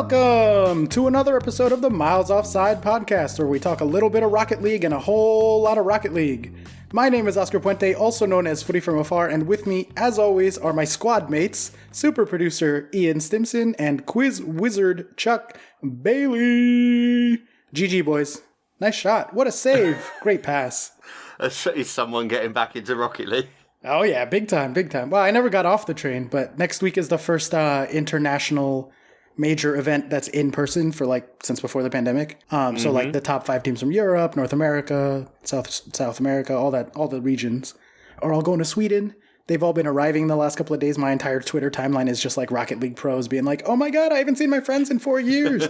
Welcome to another episode of the Miles Offside podcast, where we talk a little bit of Rocket League and a whole lot of Rocket League. My name is Oscar Puente, also known as Footy from Afar, and with me, as always, are my squad mates, super producer Ian Stimson and quiz wizard Chuck Bailey. GG, boys. Nice shot. What a save. Great pass. Is someone getting back into Rocket League? Oh yeah, big time, big time. Well, I never got off the train, but next week is the first international major event that's in person for since before the pandemic. So the top 5 teams from Europe, North America, South America, all the regions are all going to Sweden. They've all been arriving the last couple of days. My entire Twitter timeline is just like Rocket League pros being like, "Oh my god, I haven't seen my friends in 4 years."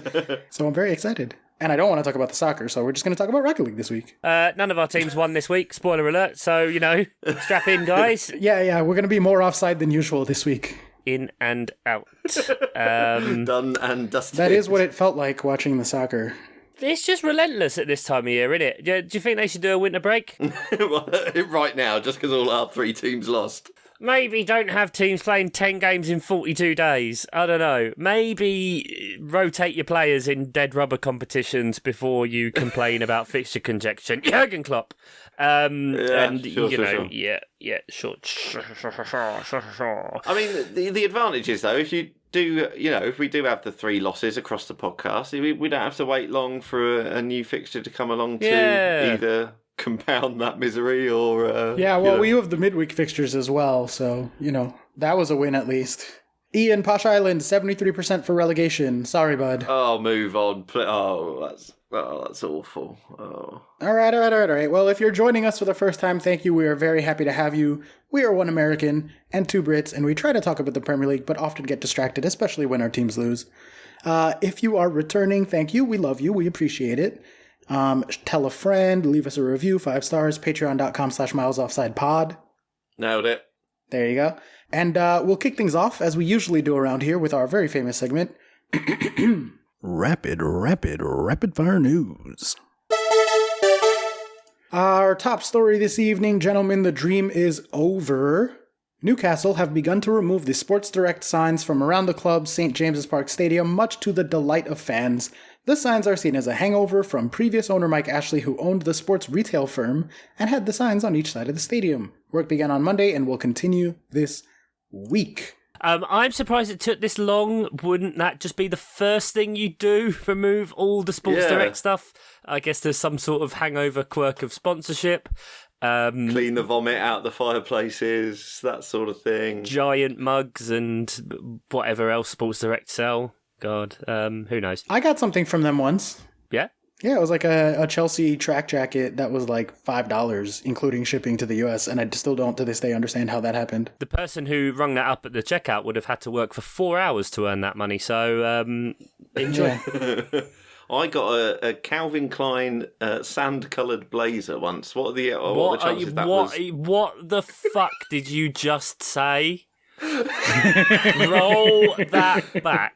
So I'm very excited. And I don't want to talk about the soccer, so we're just going to talk about Rocket League this week. None of our teams won this week, spoiler alert, so, strap in, guys. Yeah, we're going to be more offside than usual this week. In and out. Done and dusted. That is what it felt like watching the soccer. It's just relentless at this time of year, isn't it? Do you think they should do a winter break? Right now, just because all our 3 teams lost. Maybe don't have teams playing 10 games in 42 days. I don't know. Maybe rotate your players in dead rubber competitions before you complain about fixture congestion. Jurgen Klopp. Sure. I mean, the advantage is, though, if we do have the 3 losses across the podcast, we don't have to wait long for a new fixture to come along to either compound that misery or... we have the midweek fixtures as well, so, that was a win at least. Ian, Posh Island, 73% for relegation. Sorry, bud. Oh, move on. That's awful. Oh. All right. Well, if you're joining us for the first time, thank you. We are very happy to have you. We are 1 American and 2 Brits, and we try to talk about the Premier League, but often get distracted, especially when our teams lose. If you are returning, thank you. We love you. We appreciate it. Tell a friend, leave us a review, 5 stars, patreon.com/milesoffsidepod. Nailed it. There you go. And we'll kick things off, as we usually do around here, with our very famous segment, Rapid Fire News. Our top story this evening, gentlemen, the dream is over. Newcastle have begun to remove the Sports Direct signs from around the club's St. James's Park Stadium, much to the delight of fans. The signs are seen as a hangover from previous owner Mike Ashley, who owned the sports retail firm and had the signs on each side of the stadium. Work began on Monday and will continue this week. I'm surprised it took this long. Wouldn't that just be the first thing you do? Remove all the Sports Direct stuff? I guess there's some sort of hangover quirk of sponsorship. Clean the vomit out the fireplaces, that sort of thing. Giant mugs and whatever else Sports Direct sell. God, who knows? I got something from them once. Yeah? Yeah, it was like a Chelsea track jacket that was like $5, including shipping to the US, and I still don't to this day understand how that happened. The person who rung that up at the checkout would have had to work for 4 hours to earn that money, so enjoy. Yeah. I got a Calvin Klein sand-coloured blazer once. What are the chances What the fuck did you just say? Roll that back.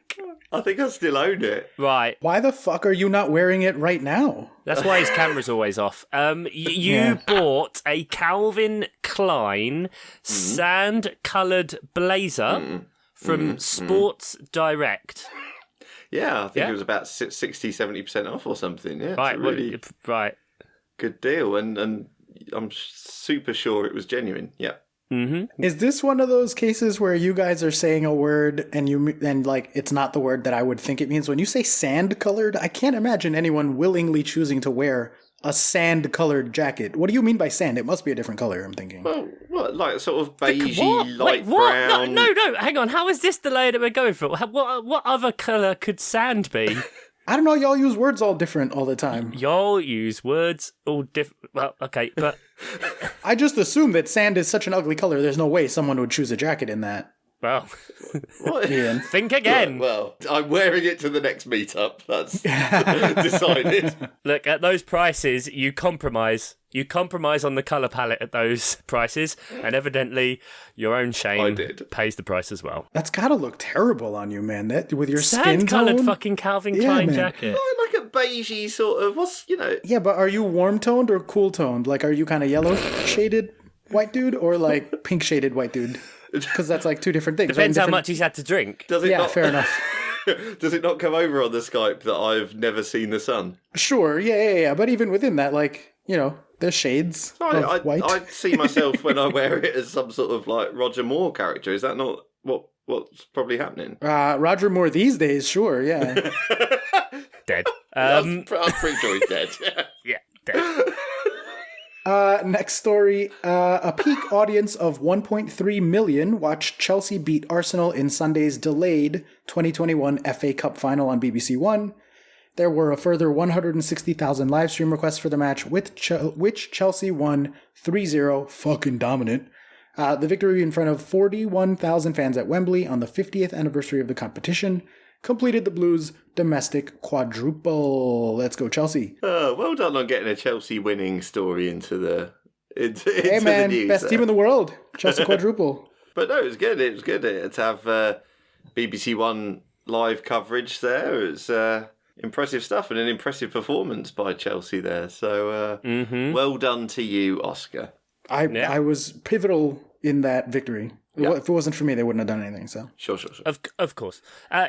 I think I still own it. Right. Why the fuck are you not wearing it right now? That's why his camera's always off. You bought a Calvin Klein sand-coloured blazer from Sports Direct. Yeah, I think it was about 60-70% off or something. Yeah, right. Really right. Good deal, and I'm super sure it was genuine. Yeah. Mm-hmm. Is this one of those cases where you guys are saying a word and it's not the word that I would think it means? When you say sand-colored, I can't imagine anyone willingly choosing to wear a sand-colored jacket. What do you mean by sand? It must be a different color, I'm thinking. Well, what, like sort of beigey, light brown? No, hang on. How is this the layer that we're going for? What other colour could sand be? I don't know, y'all use words all different all the time. Y'all use words all different. Well, okay, but... I just assume that sand is such an ugly color, there's no way someone would choose a jacket in that. Well, Ian. Think again. Well, I'm wearing it to the next meetup. That's decided. Look, at those prices, you compromise. You compromise on the colour palette at those prices, and evidently your own shame pays the price as well. That's gotta look terrible on you, man. That with your skin tone. Sand-coloured fucking Calvin Klein jacket. Oh, like a beigey sort of, Yeah, but are you warm-toned or cool-toned? Like, are you kind of yellow-shaded white dude or like pink-shaded white dude? Because that's like two different things. Depends how much he's had to drink. Does it fair enough. Does it not come over on the Skype that I've never seen the sun? Sure, yeah. But even within that, like, there's shades of white. I see myself when I wear it as some sort of like Roger Moore character. Is that not what's probably happening? Roger Moore these days, sure, yeah. Dead. I'm pretty sure he's dead. Yeah, dead. Next story. A peak audience of 1.3 million watched Chelsea beat Arsenal in Sunday's delayed 2021 FA Cup final on BBC One. There were a further 160,000 live stream requests for the match, which Chelsea won 3-0, fucking dominant. The victory in front of 41,000 fans at Wembley on the 50th anniversary of the competition completed the Blues' domestic quadruple. Let's go, Chelsea. Well done on getting a Chelsea winning story into the Hey man, the news best team in the world. Chelsea quadruple. But no, it was good. It was good to have BBC One live coverage there. It was impressive stuff and an impressive performance by Chelsea there. So well done to you, Oscar. I was pivotal in that victory. Yeah. If it wasn't for me, they wouldn't have done anything. So sure. Of course.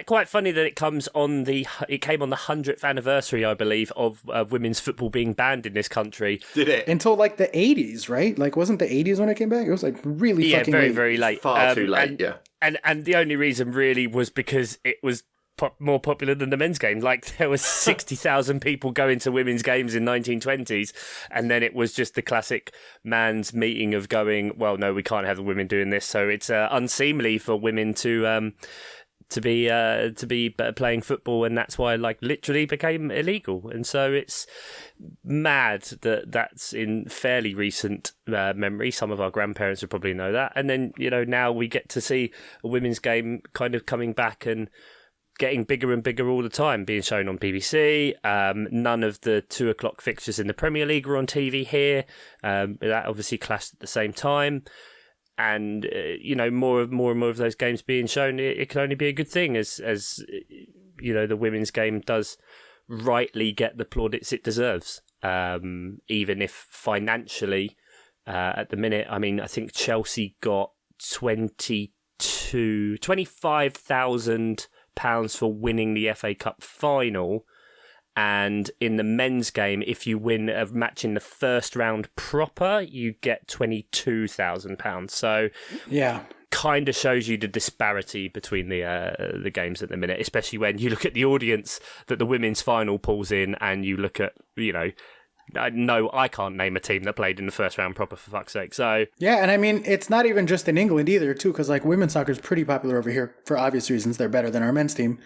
Quite funny that it came on the 100th anniversary, I believe, of women's football being banned in this country. Did it? Until like the 80s, right? Like, wasn't the 80s when it came back? It was like really fucking very, late. very late. Far too late. Yeah. And the only reason really was because it was more popular than the men's game. Like, there was 60,000 people going to women's games in 1920s, and then it was just the classic man's meeting of going, well, no, we can't have the women doing this, so it's unseemly for women to be playing football, and that's why like literally became illegal. And so it's mad that that's in fairly recent memory. Some of our grandparents would probably know that, and then now we get to see a women's game kind of coming back and getting bigger and bigger all the time, being shown on BBC. None of the 2:00 fixtures in the Premier League are on TV here. That obviously clashed at the same time. And, more and more of those games being shown, it can only be a good thing as the women's game does rightly get the plaudits it deserves. Even if financially, at the minute, I mean, I think Chelsea got £25,000 for winning the FA Cup final, and in the men's game, if you win a match in the first round proper, you get £22,000. So yeah, kind of shows you the disparity between the games at the minute, especially when you look at the audience that the women's final pulls in, and you look at no, I can't name a team that played in the first round proper, for fuck's sake. So yeah, and I mean, it's not even just in England either, too, because like women's soccer is pretty popular over here for obvious reasons. They're better than our men's team.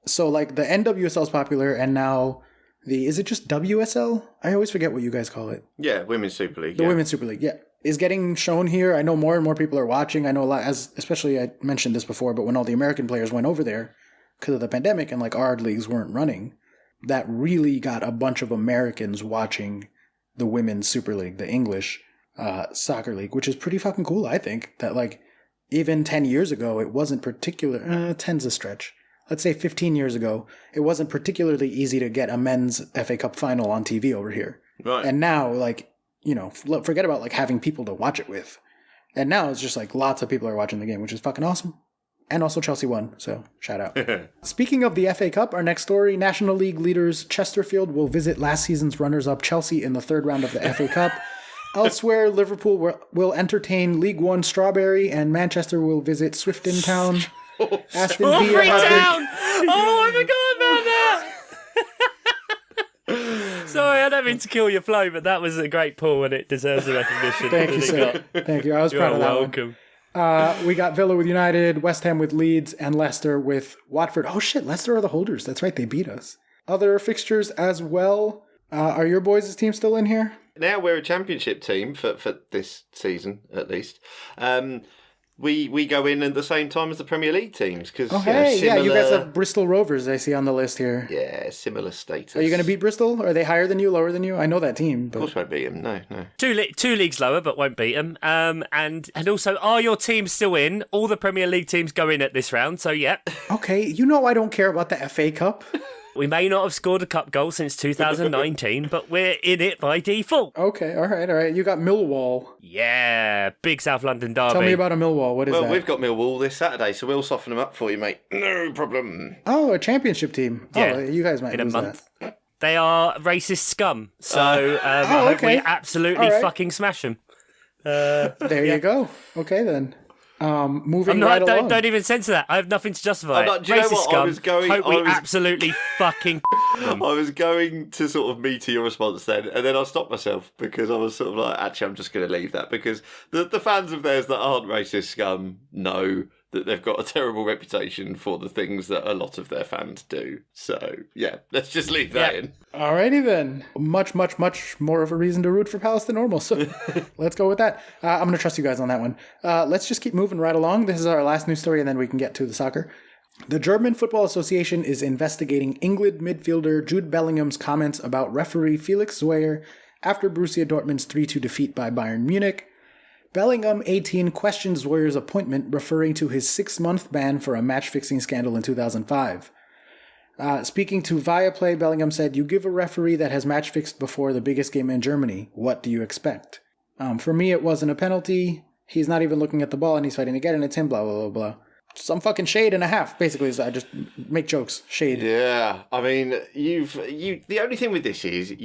So like the NWSL is popular, and now is it just WSL? I always forget what you guys call it. Yeah, Women's Super League. The Women's Super League, yeah, is getting shown here. I know more and more people are watching. I know a lot, especially I mentioned this before, but when all the American players went over there because of the pandemic and like our leagues weren't running, that really got a bunch of Americans watching the Women's Super League, the English soccer league, which is pretty fucking cool, I think. That, like, even 10 years ago, it wasn't 10's a stretch. Let's say 15 years ago, it wasn't particularly easy to get a men's FA Cup final on TV over here. Right. And now, like, forget about, like, having people to watch it with. And now it's just, like, lots of people are watching the game, which is fucking awesome. And also Chelsea won, so shout out. Speaking of the FA Cup, our next story, National League leaders Chesterfield will visit last season's runners-up Chelsea in the third round of the FA Cup. Elsewhere, Liverpool will entertain League One Strawberry, and Manchester will visit Swifton Town. Aston Villa. Town! Oh, I forgot about that! Sorry, I don't mean to kill your flow, but that was a great pull, and it deserves the recognition. Thank you, sir. Thank you. I was proud of that welcome. One. We got Villa with United, West Ham with Leeds, and Leicester with Watford. Oh shit, Leicester are the holders. That's right, they beat us. Other fixtures as well. Are your boys' team still in here? Now we're a championship team for this season, at least. We go in at the same time as the Premier League teams. Cause, you guys have Bristol Rovers, I see on the list here. Yeah, similar status. Are you going to beat Bristol? Are they higher than you, lower than you? I know that team. But... Of course won't beat them, no. Two leagues lower, but won't beat them. And also, are your teams still in? All the Premier League teams go in at this round, so yeah. Okay, I don't care about the FA Cup. We may not have scored a cup goal since 2019, but we're in it by default. Okay, all right. You got Millwall. Yeah, big South London derby. Tell me about a Millwall. What is that? Well, we've got Millwall this Saturday, so we'll soften them up for you, mate. No problem. Oh, a championship team. Yeah, Oh, you guys might in a lose month. that. They are racist scum, so I hope okay. we absolutely fucking smash them. There you go. Okay, then. Moving I'm right not, along. don't even censor that. I have nothing to justify it. Do you know Racist what? scum. Hope we absolutely fucking them. I was going to sort of meter your response then, and then I stopped myself because I was sort of like, actually, I'm just going to leave that because the fans of theirs that aren't racist scum know that they've got a terrible reputation for the things that a lot of their fans do. So, yeah, let's just leave that in. Alrighty then. Much more of a reason to root for Palace than normal. So let's go with that. I'm going to trust you guys on that one. Let's just keep moving right along. This is our last news story, and then we can get to the soccer. The German Football Association is investigating England midfielder Jude Bellingham's comments about referee Felix Zweier after Borussia Dortmund's 3-2 defeat by Bayern Munich. Bellingham, 18, questions Zweier's appointment, referring to his 6-month ban for a match-fixing scandal in 2005. Speaking to Viaplay, Bellingham said, "You give a referee that has match-fixed before the biggest game in Germany. What do you expect? For me, it wasn't a penalty. He's not even looking at the ball and he's fighting to get it and it's him, blah, blah, blah, blah." Some fucking shade and a half, basically. So I just make jokes. Shade. Yeah, I mean, the only thing with this is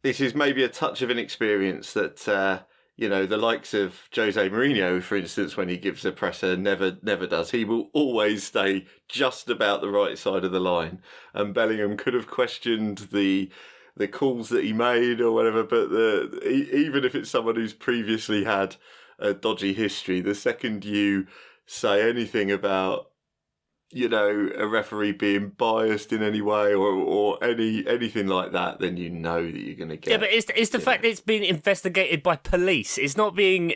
this is maybe a touch of an experience that the likes of Jose Mourinho, for instance, when he gives a presser, never does. He will always stay just about the right side of the line. And Bellingham could have questioned the calls that he made or whatever, but even if it's someone who's previously had a dodgy history, the second you say anything about a referee being biased in any way or anything like that, then you know that you're going to get... Yeah, but it's the fact that it's being investigated by police. It's not being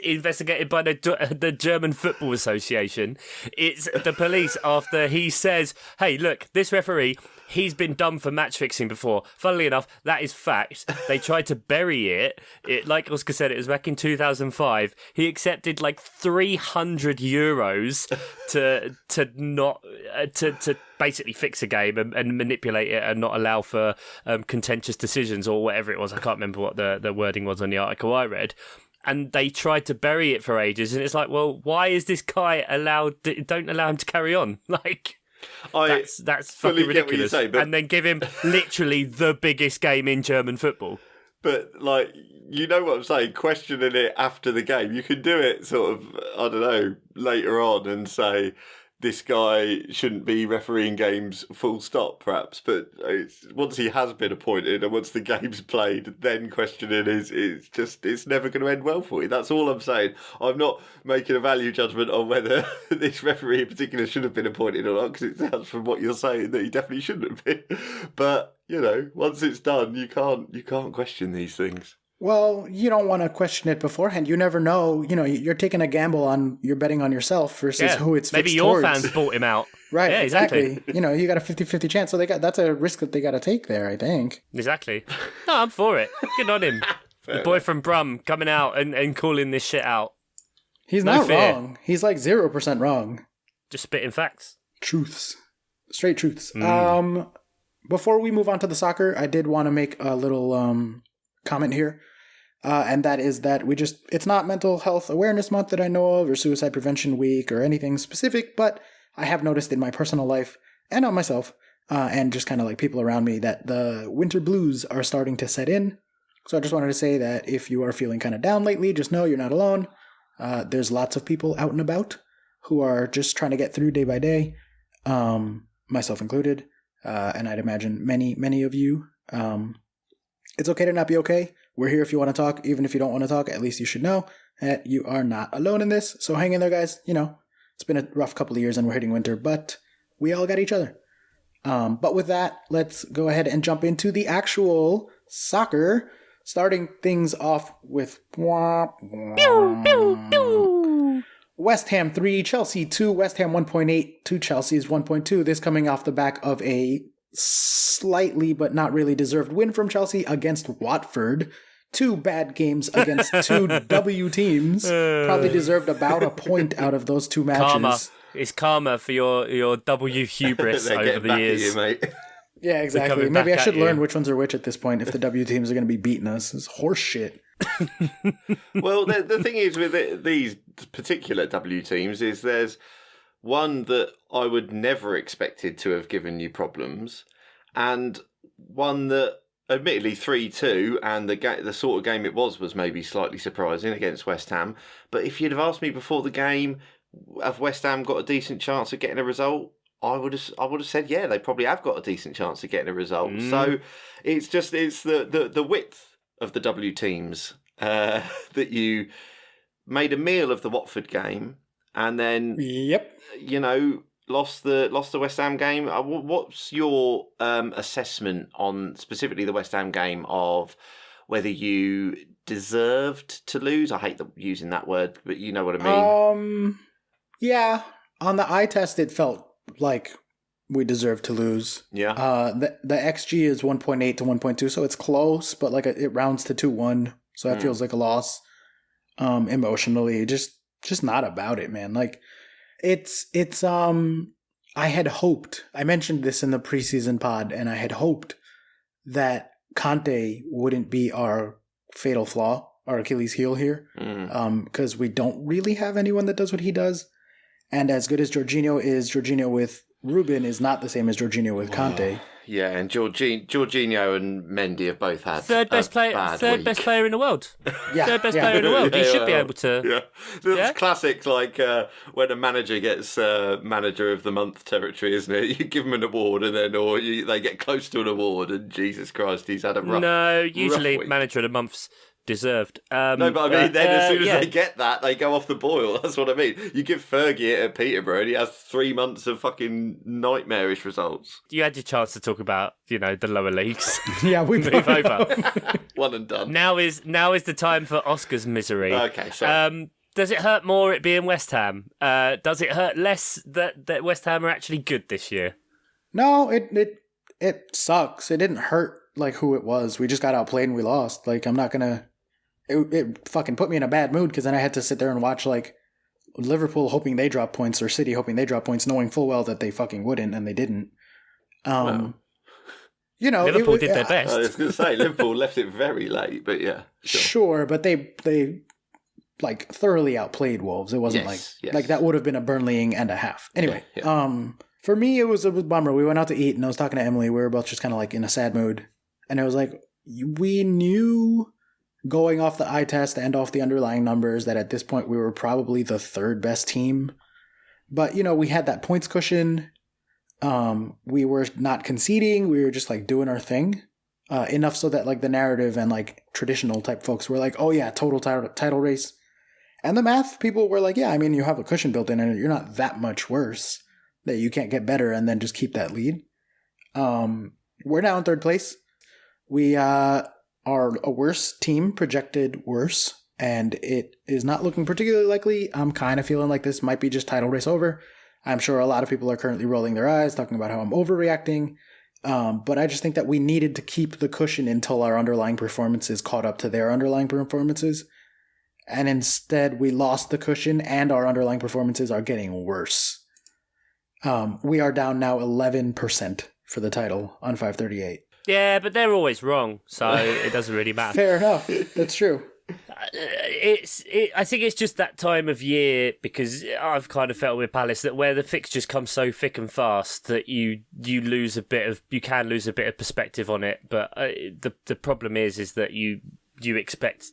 investigated by the German Football Association. It's the police after he says, "Hey, look, this referee, he's been done for match fixing before." Funnily enough, that is fact. They tried to bury it. Like Oscar said, it was back in 2005. He accepted like €300 to basically fix a game and manipulate it and not allow for contentious decisions or whatever it was. I can't remember what the wording was on the article I read. And they tried to bury it for ages. And it's like, well, why is this guy allowed? Don't allow him to carry on. Like, that's fucking ridiculous. Say, but... And then give him literally the biggest game in German football. But, like, you know what I'm saying, questioning it after the game. You can do it sort of, I don't know, later on and say, this guy shouldn't be refereeing games full stop, perhaps. But once he has been appointed and once the game's played, then questioning it's never going to end well for you. That's all I'm saying. I'm not making a value judgment on whether this referee in particular should have been appointed or not, because it sounds from what you're saying that he definitely shouldn't have been. But, once it's done, you can't question these things. Well, you don't want to question it beforehand. You never know. You're taking a gamble on, you're betting on yourself versus who it's maybe fixed your towards. fans bought him out. Right, yeah, exactly. You got a 50-50 chance. So that's a risk that they got to take there, I think. Exactly. No, I'm for it. Good on him. The boy from Brum coming out and calling this shit out. He's not wrong. He's like 0% wrong. Just spitting facts. Truths. Straight truths. Before we move on to the soccer, I did want to make a little comment here. And that is that it's not Mental Health Awareness Month that I know of, or Suicide Prevention Week, or anything specific, but I have noticed in my personal life, and on myself, and just kind of like people around me, that the winter blues are starting to set in. So I just wanted to say that if you are feeling kind of down lately, just know you're not alone. There's lots of people out and about who are just trying to get through day by day, myself included, and I'd imagine many of you. It's okay to not be okay. We're here if you want to talk. Even if you don't want to talk, at least you should know that you are not alone in this. So hang in there, guys. It's been a rough couple of years and we're hitting winter, but we all got each other. But with that, let's go ahead and jump into the actual soccer, starting things off with West Ham 3, Chelsea 2, West Ham 1.8 to Chelsea's 1.2. This coming off the back of a slightly but not really deserved win from Chelsea against Watford. 2 bad games against 2 W teams. Probably deserved about a point out of those 2 matches. It's karma for your W hubris They're over getting the back years. at you, mate. Yeah, exactly. coming Maybe I back should at learn you. which ones are which at this point if the W teams are going to be beating us. It's horse shit. Well, the thing is with these particular W teams is there's one that I would never expected to have given you problems, and one that, admittedly, 3-2, and the sort of game it was maybe slightly surprising against West Ham. But if you'd have asked me before the game, have West Ham got a decent chance of getting a result? I would have said, yeah, they probably have got a decent chance of getting a result. So it's the width of the W teams that you made a meal of the Watford game, and then Yep. lost the West Ham game. What's your assessment on specifically the West Ham game of whether you deserved to lose? I hate using that word, but you know what I mean. Yeah. On the eye test, it felt like we deserved to lose. Yeah. The XG is 1.8 to 1.2, so it's close, but like it rounds to 2-1, so that feels like a loss. Emotionally, just not about it, man. Like it's I had hoped, I mentioned this in the preseason pod, and I had hoped that Conte wouldn't be our fatal flaw, our Achilles heel here, because we don't really have anyone that does what he does. And as good as Jorginho is, Jorginho with Ruben is not the same as Jorginho with Conte. Yeah, and Jorginho and Mendy have both had Third best player in the world. Yeah, Third best player in the world. He should be able to. Yeah, that's classic. Like when a manager gets manager of the month territory, isn't it? You give them an award, and then they get close to an award, and Jesus Christ, he's had a rough. No, usually rough week. manager of the month's deserved. No, but I mean, then as soon as they get that, they go off the boil. That's what I mean. You give Fergie it at Peterborough, and he has 3 months of fucking nightmarish results. You had your chance to talk about, the lower leagues. Yeah, we Move over. One and done. Now is the time for Oscar's misery. Okay, so does it hurt more it being West Ham? Does it hurt less that West Ham are actually good this year? No, it sucks. It didn't hurt like who it was. We just got outplayed and we lost. Like I'm not gonna. It fucking put me in a bad mood because then I had to sit there and watch like Liverpool hoping they drop points or City hoping they drop points, knowing full well that they fucking wouldn't, and they didn't. Liverpool did their best. I was going to say Liverpool left it very late, but yeah, sure, but they like thoroughly outplayed Wolves. It wasn't like that would have been a Burnleying and a half. Anyway, for me it was a bummer. We went out to eat and I was talking to Emily. We were both just kind of like in a sad mood, and it was like we knew, going off the eye test and off the underlying numbers, that at this point we were probably the third best team. But, we had that points cushion. We were not conceding. We were just like doing our thing. Enough so that like the narrative and like traditional type folks were like, oh yeah, total title race. And the math people were like, yeah, I mean, you have a cushion built in and you're not that much worse that you can't get better and then just keep that lead. We're now in third place. We, are a worse team, projected worse, and it is not looking particularly likely. I'm kind of feeling like this might be just title race over. I'm sure a lot of people are currently rolling their eyes, talking about how I'm overreacting, but I just think that we needed to keep the cushion until our underlying performances caught up to their underlying performances, and instead we lost the cushion and our underlying performances are getting worse. We are down now 11% for the title on 538. Yeah, but they're always wrong, so it doesn't really matter. Fair enough. That's true. I think it's just that time of year, because I've kind of felt with Palace that where the fixtures come so thick and fast that you can lose a bit of perspective on it. But the problem is that you expect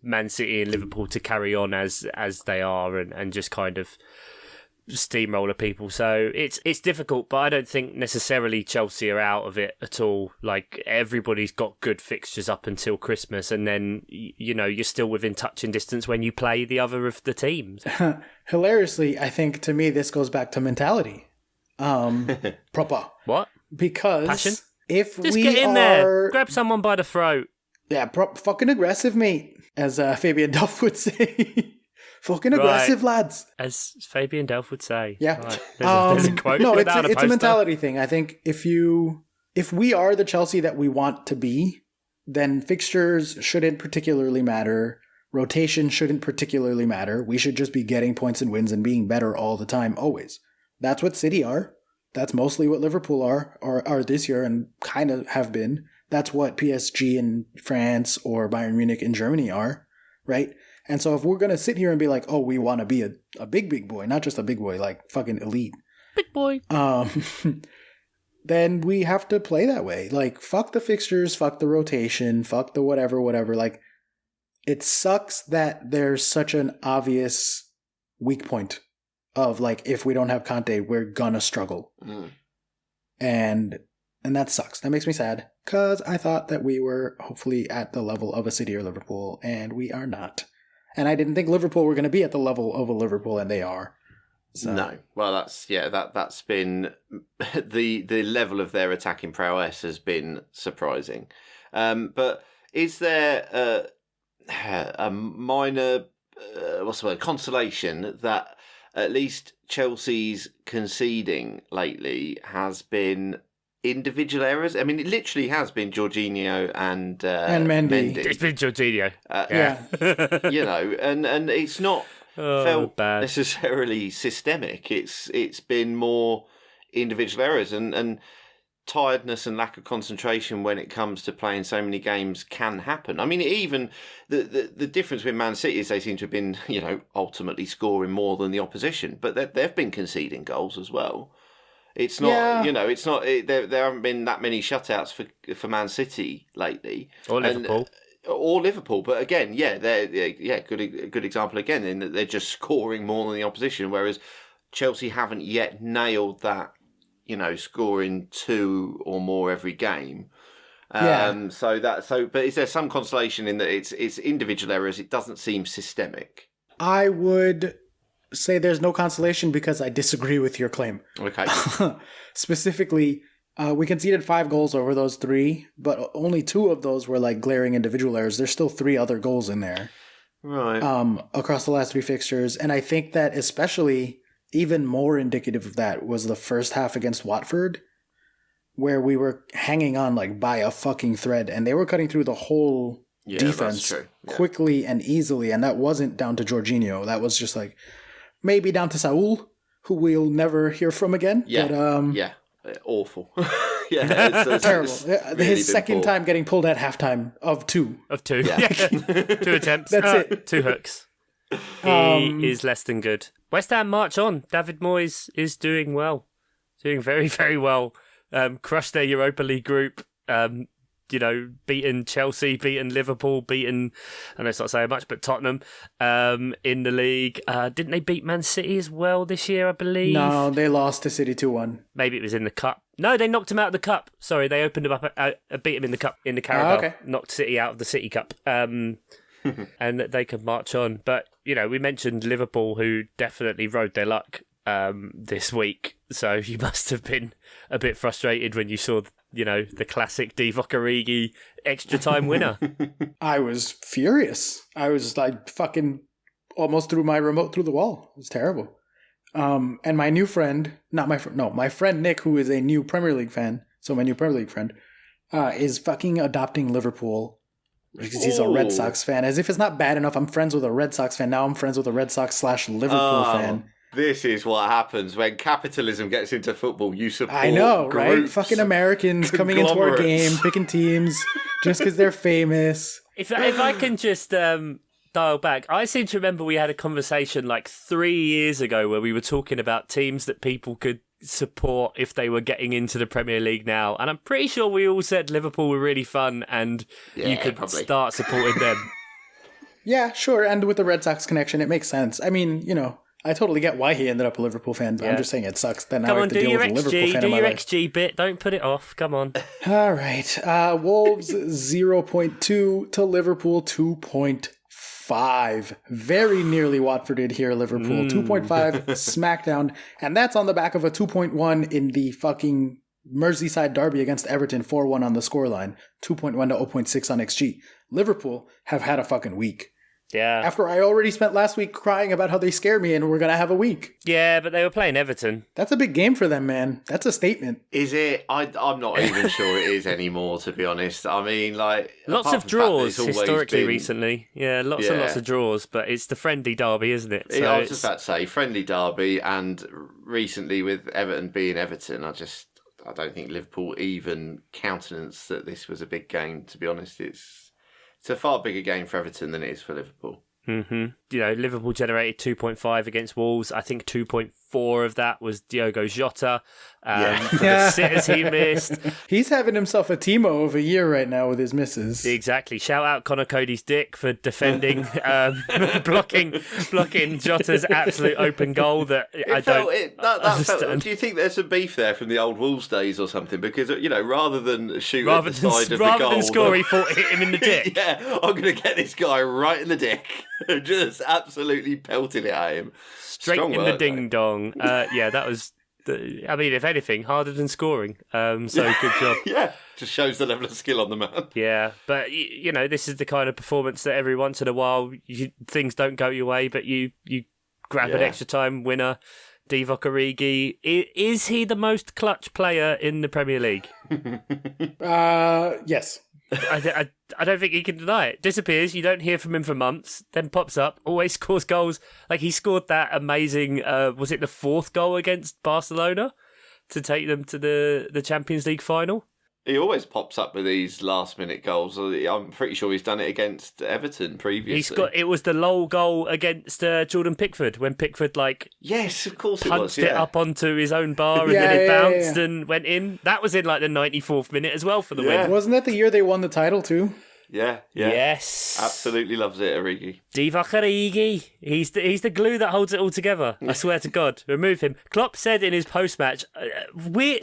Man City and Liverpool to carry on as they are and just kind of steamroller people, so it's difficult, but I don't think necessarily Chelsea are out of it at all. Like, everybody's got good fixtures up until Christmas, and then you're still within touching distance when you play the other of the teams. Hilariously, I think to me this goes back to mentality. Proper. What? Because passion? If just we get in there, grab someone by the throat. Yeah, fucking aggressive, mate, as Fabian Duff would say. Fucking aggressive, lads. As Fabian Delph would say. Yeah. Right. There's a quote. No, it's a mentality thing. I think if we are the Chelsea that we want to be, then fixtures shouldn't particularly matter. Rotation shouldn't particularly matter. We should just be getting points and wins and being better all the time, always. That's what City are. That's mostly what Liverpool are this year and kind of have been. That's what PSG in France or Bayern Munich in Germany are, right? And so if we're going to sit here and be like, oh, we want to be a big boy, not just a big boy, like fucking elite. Big boy. Then we have to play that way. Like, fuck the fixtures, fuck the rotation, fuck the whatever. Like, it sucks that there's such an obvious weak point of, like, if we don't have Conte, we're gonna struggle. And that sucks. That makes me sad, because I thought that we were hopefully at the level of a City or Liverpool, and we are not. And I didn't think Liverpool were going to be at the level of a Liverpool, and they are. So. No, well, that's been the level of their attacking prowess has been surprising. But is there a minor consolation that at least Chelsea's conceding lately has been individual errors? I mean, it literally has been Jorginho and Mendy. It's been Jorginho. You know, and it's not felt bad. necessarily systemic. It's been more individual errors and tiredness and lack of concentration when it comes to playing so many games can happen. I mean, even the difference with Man City is they seem to have been, you know, ultimately scoring more than the opposition, but they've been conceding goals as well. It's not, you know, it's not. There haven't been that many shutouts for Man City lately, or Liverpool, or Liverpool. But again, good example again in that they're just scoring more than the opposition, whereas Chelsea haven't yet nailed that, you know, scoring 2 or more every game. But is there some consolation in that it's individual errors? It doesn't seem systemic. I would say there's no consolation because I disagree with your claim. Okay. Specifically, we conceded 5 goals over those 3, but only 2 of those were like glaring individual errors. There's still 3 other goals in there. Right. Across the last 3 fixtures. And I think that especially even more indicative of that was the first half against Watford, where we were hanging on like by a fucking thread and they were cutting through the whole defense quickly and easily. And that wasn't down to Jorginho. That was just like maybe down to Saul, who we'll never hear from again. Yeah. But, awful. It's terrible. Really his second time getting pulled at halftime of 2. Of 2. Yeah. 2 attempts. That's it. 2 hooks. He is less than good. West Ham march on. David Moyes is doing well. Doing very, very well. Crushed their Europa League group. You know, beaten Chelsea, beaten Liverpool, beaten, I know it's not saying much, but Tottenham in the league. Didn't they beat Man City as well this year, I believe? No, they lost to City 2-1. Maybe it was in the Cup. No, they knocked him out of the Cup. Sorry, they opened him up, beat him in the Cup, in the Carabao. Okay. Knocked City out of the City Cup. And they could march on. But, you know, we mentioned Liverpool, who definitely rode their luck this week. So you must have been a bit frustrated when you saw, you know, the classic Divock Origi extra time winner. I was furious. I was like fucking almost threw my remote through the wall. It was terrible. And my new friend, my friend Nick, who is a new Premier League fan, so my new Premier League friend, is fucking adopting Liverpool because he's a Red Sox fan. As if it's not bad enough, I'm friends with a Red Sox fan. Now I'm friends with a Red Sox / Liverpool fan. This is what happens when capitalism gets into football. You support I know, right? groups, fucking Americans coming into our game, picking teams just because they're famous. If I can just dial back, I seem to remember we had a conversation like 3 years ago where we were talking about teams that people could support if they were getting into the Premier League now. And I'm pretty sure we all said Liverpool were really fun and you could start supporting them. Yeah, sure. And with the Red Sox connection, it makes sense. I mean, you know, I totally get why he ended up a Liverpool fan, but I'm just saying it sucks that now I have to deal with a Liverpool fan in my life. Do your XG bit. Don't put it off. Come on. All right. Wolves 0.2 to Liverpool 2.5. Very nearly Watforded here, Liverpool. 2.5 smackdown. And that's on the back of a 2.1 in the fucking Merseyside derby against Everton, 4-1 on the scoreline. 2.1 to 0.6 on XG. Liverpool have had a fucking week. Yeah. After I already spent last week crying about how they scare me and we're going to have a week. Yeah, but they were playing Everton. That's a big game for them, man. That's a statement. Is it? I'm not even sure it is anymore, to be honest. I mean, like... Lots of draws historically recently. Yeah, lots and lots of draws, but it's the friendly derby, isn't it? So I was just about to say, friendly derby, and recently with Everton being Everton, I don't think Liverpool even countenanced that this was a big game, to be honest. It's a far bigger game for Everton than it is for Liverpool. Mm-hmm. You know, Liverpool generated 2.5 against Wolves. I think 2.4 of that was Diogo Jota. For the sitters he missed. He's having himself a Timo of a year right now with his misses. Exactly. Shout out Conor Coady's dick for defending, blocking Jota's absolute open goal that I don't understand. Do you think there's a beef there from the old Wolves days or something? Because, you know, rather than shoot at the side of the goal... Rather than score, he thought hit him in the dick. Yeah, I'm going to get this guy right in the dick. Just absolutely pelting it at him. Straight in the ding-dong. That was... I mean, if anything, harder than scoring. So good job. Yeah, just shows the level of skill on the man. Yeah, but you know, this is the kind of performance that every once in a while things don't go your way, but you grab an extra time winner. Divock Origi, is he the most clutch player in the Premier League? Yes. I don't think he can deny it. Disappears, you don't hear from him for months, then pops up, always scores goals. Like he scored that amazing, was it the fourth goal against Barcelona to take them to the Champions League final? He always pops up with these last-minute goals. I'm pretty sure he's done it against Everton previously. It was the Lowell goal against Jordan Pickford when Pickford yes, of course, punched it up onto his own bar and then it bounced and went in. That was in the 94th minute as well for the win. Wasn't that the year they won the title too? Yeah. Yes. Absolutely loves it, Origi. Divock Origi. He's the glue that holds it all together. I swear to God. Remove him. Klopp said in his post-match,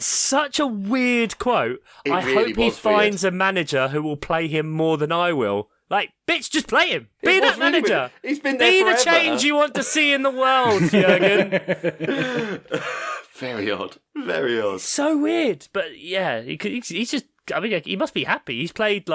such a weird quote. I hope he finds a manager who will play him more than I will. Like, bitch, just play him. Be that manager. He's been there forever. Be the change you want to see in the world, Jurgen. Very odd. Very odd. So weird. But yeah, he's just... I mean, he must be happy. He's played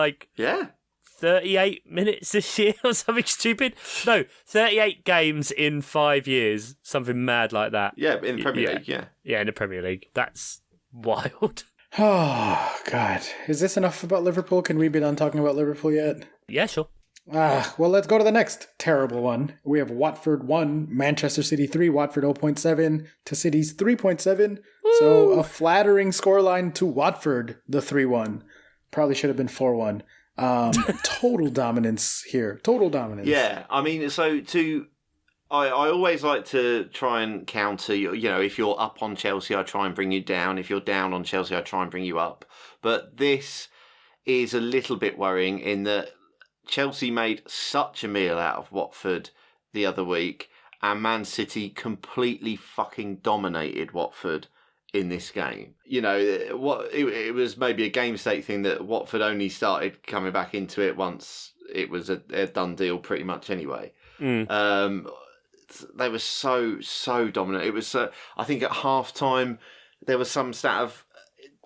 38 minutes this year or something stupid. No, 38 games in 5 years. Something mad like that. Yeah, in the Premier League, yeah. Yeah, in the Premier League. That's wild. Oh, God. Is this enough about Liverpool? Can we be done talking about Liverpool yet? Yeah, sure. Well, let's go to the next terrible one. We have Watford 1, Manchester City 3, Watford 0.7 to City's 3.7. So a flattering scoreline to Watford, the 3-1. Probably should have been 4-1. Total dominance here. Total dominance. Yeah, I mean, I always like to try and counter, if you're up on Chelsea, I try and bring you down. If you're down on Chelsea, I try and bring you up. But this is a little bit worrying in that Chelsea made such a meal out of Watford the other week, and Man City completely fucking dominated Watford in this game. It was maybe a game state thing that Watford only started coming back into it once it was a done deal pretty much anyway. They were so dominant. It was I think at half time there was some stat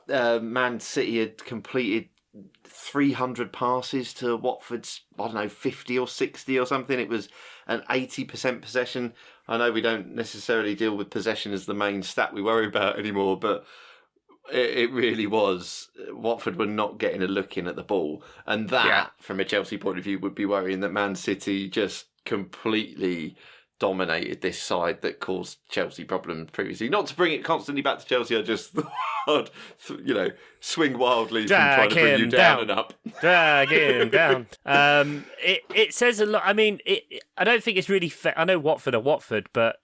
of Man City had completed 300 passes to Watford's, 50 or 60 or something. It was an 80% possession. I know we don't necessarily deal with possession as the main stat we worry about anymore, but it really was. Watford were not getting a look in at the ball. And that, from a Chelsea point of view, would be worrying that Man City just completely dominated this side that caused Chelsea problems previously. Not to bring it constantly back to Chelsea, I just thought, swing wildly from trying to bring you down and up. Drag him down. It says a lot. I mean, I don't think it's really fair. I know Watford are Watford, but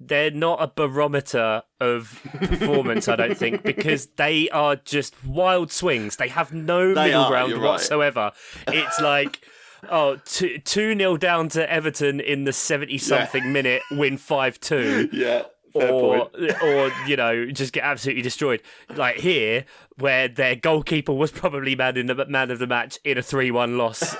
they're not a barometer of performance, I don't think, because they are just wild swings. They have no middle ground whatsoever. Right. It's like... 2-0 down to Everton in the 70-something minute, win 5-2. Yeah, fair point. Or just get absolutely destroyed. Like here, where their goalkeeper was probably man of the match in a 3-1 loss,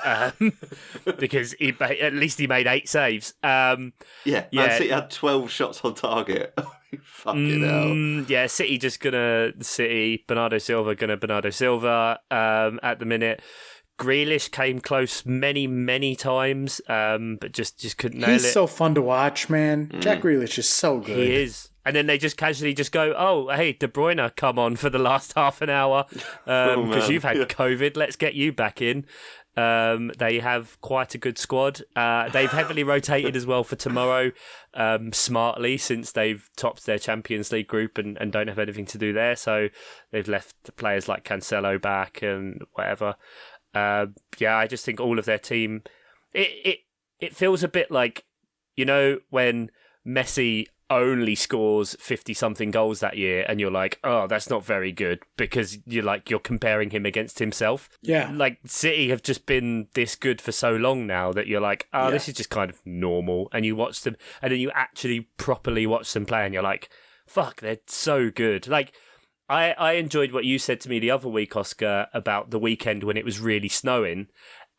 because at least he made 8 saves. Man City had 12 shots on target. Fucking hell. Yeah, City just Bernardo Silva at the minute. Grealish came close many, many times, but just couldn't nail it. He's so fun to watch, man. Jack Grealish is so good. He is. And then they just casually just go, oh, hey, De Bruyne, come on for the last half an hour because you've had COVID. Let's get you back in. They have quite a good squad. They've heavily rotated as well for tomorrow, smartly, since they've topped their Champions League group and don't have anything to do there. So they've left players like Cancelo back and whatever. I just think all of their team, it feels a bit like, when Messi only scores 50-something goals that year and you're like, oh, that's not very good, because you're comparing him against himself. Yeah. Like, City have just been this good for so long now that you're like, this is just kind of normal. And you watch them, and then you actually properly watch them play and you're like, fuck, they're so good. Like, I enjoyed what you said to me the other week, Oscar, about the weekend when it was really snowing.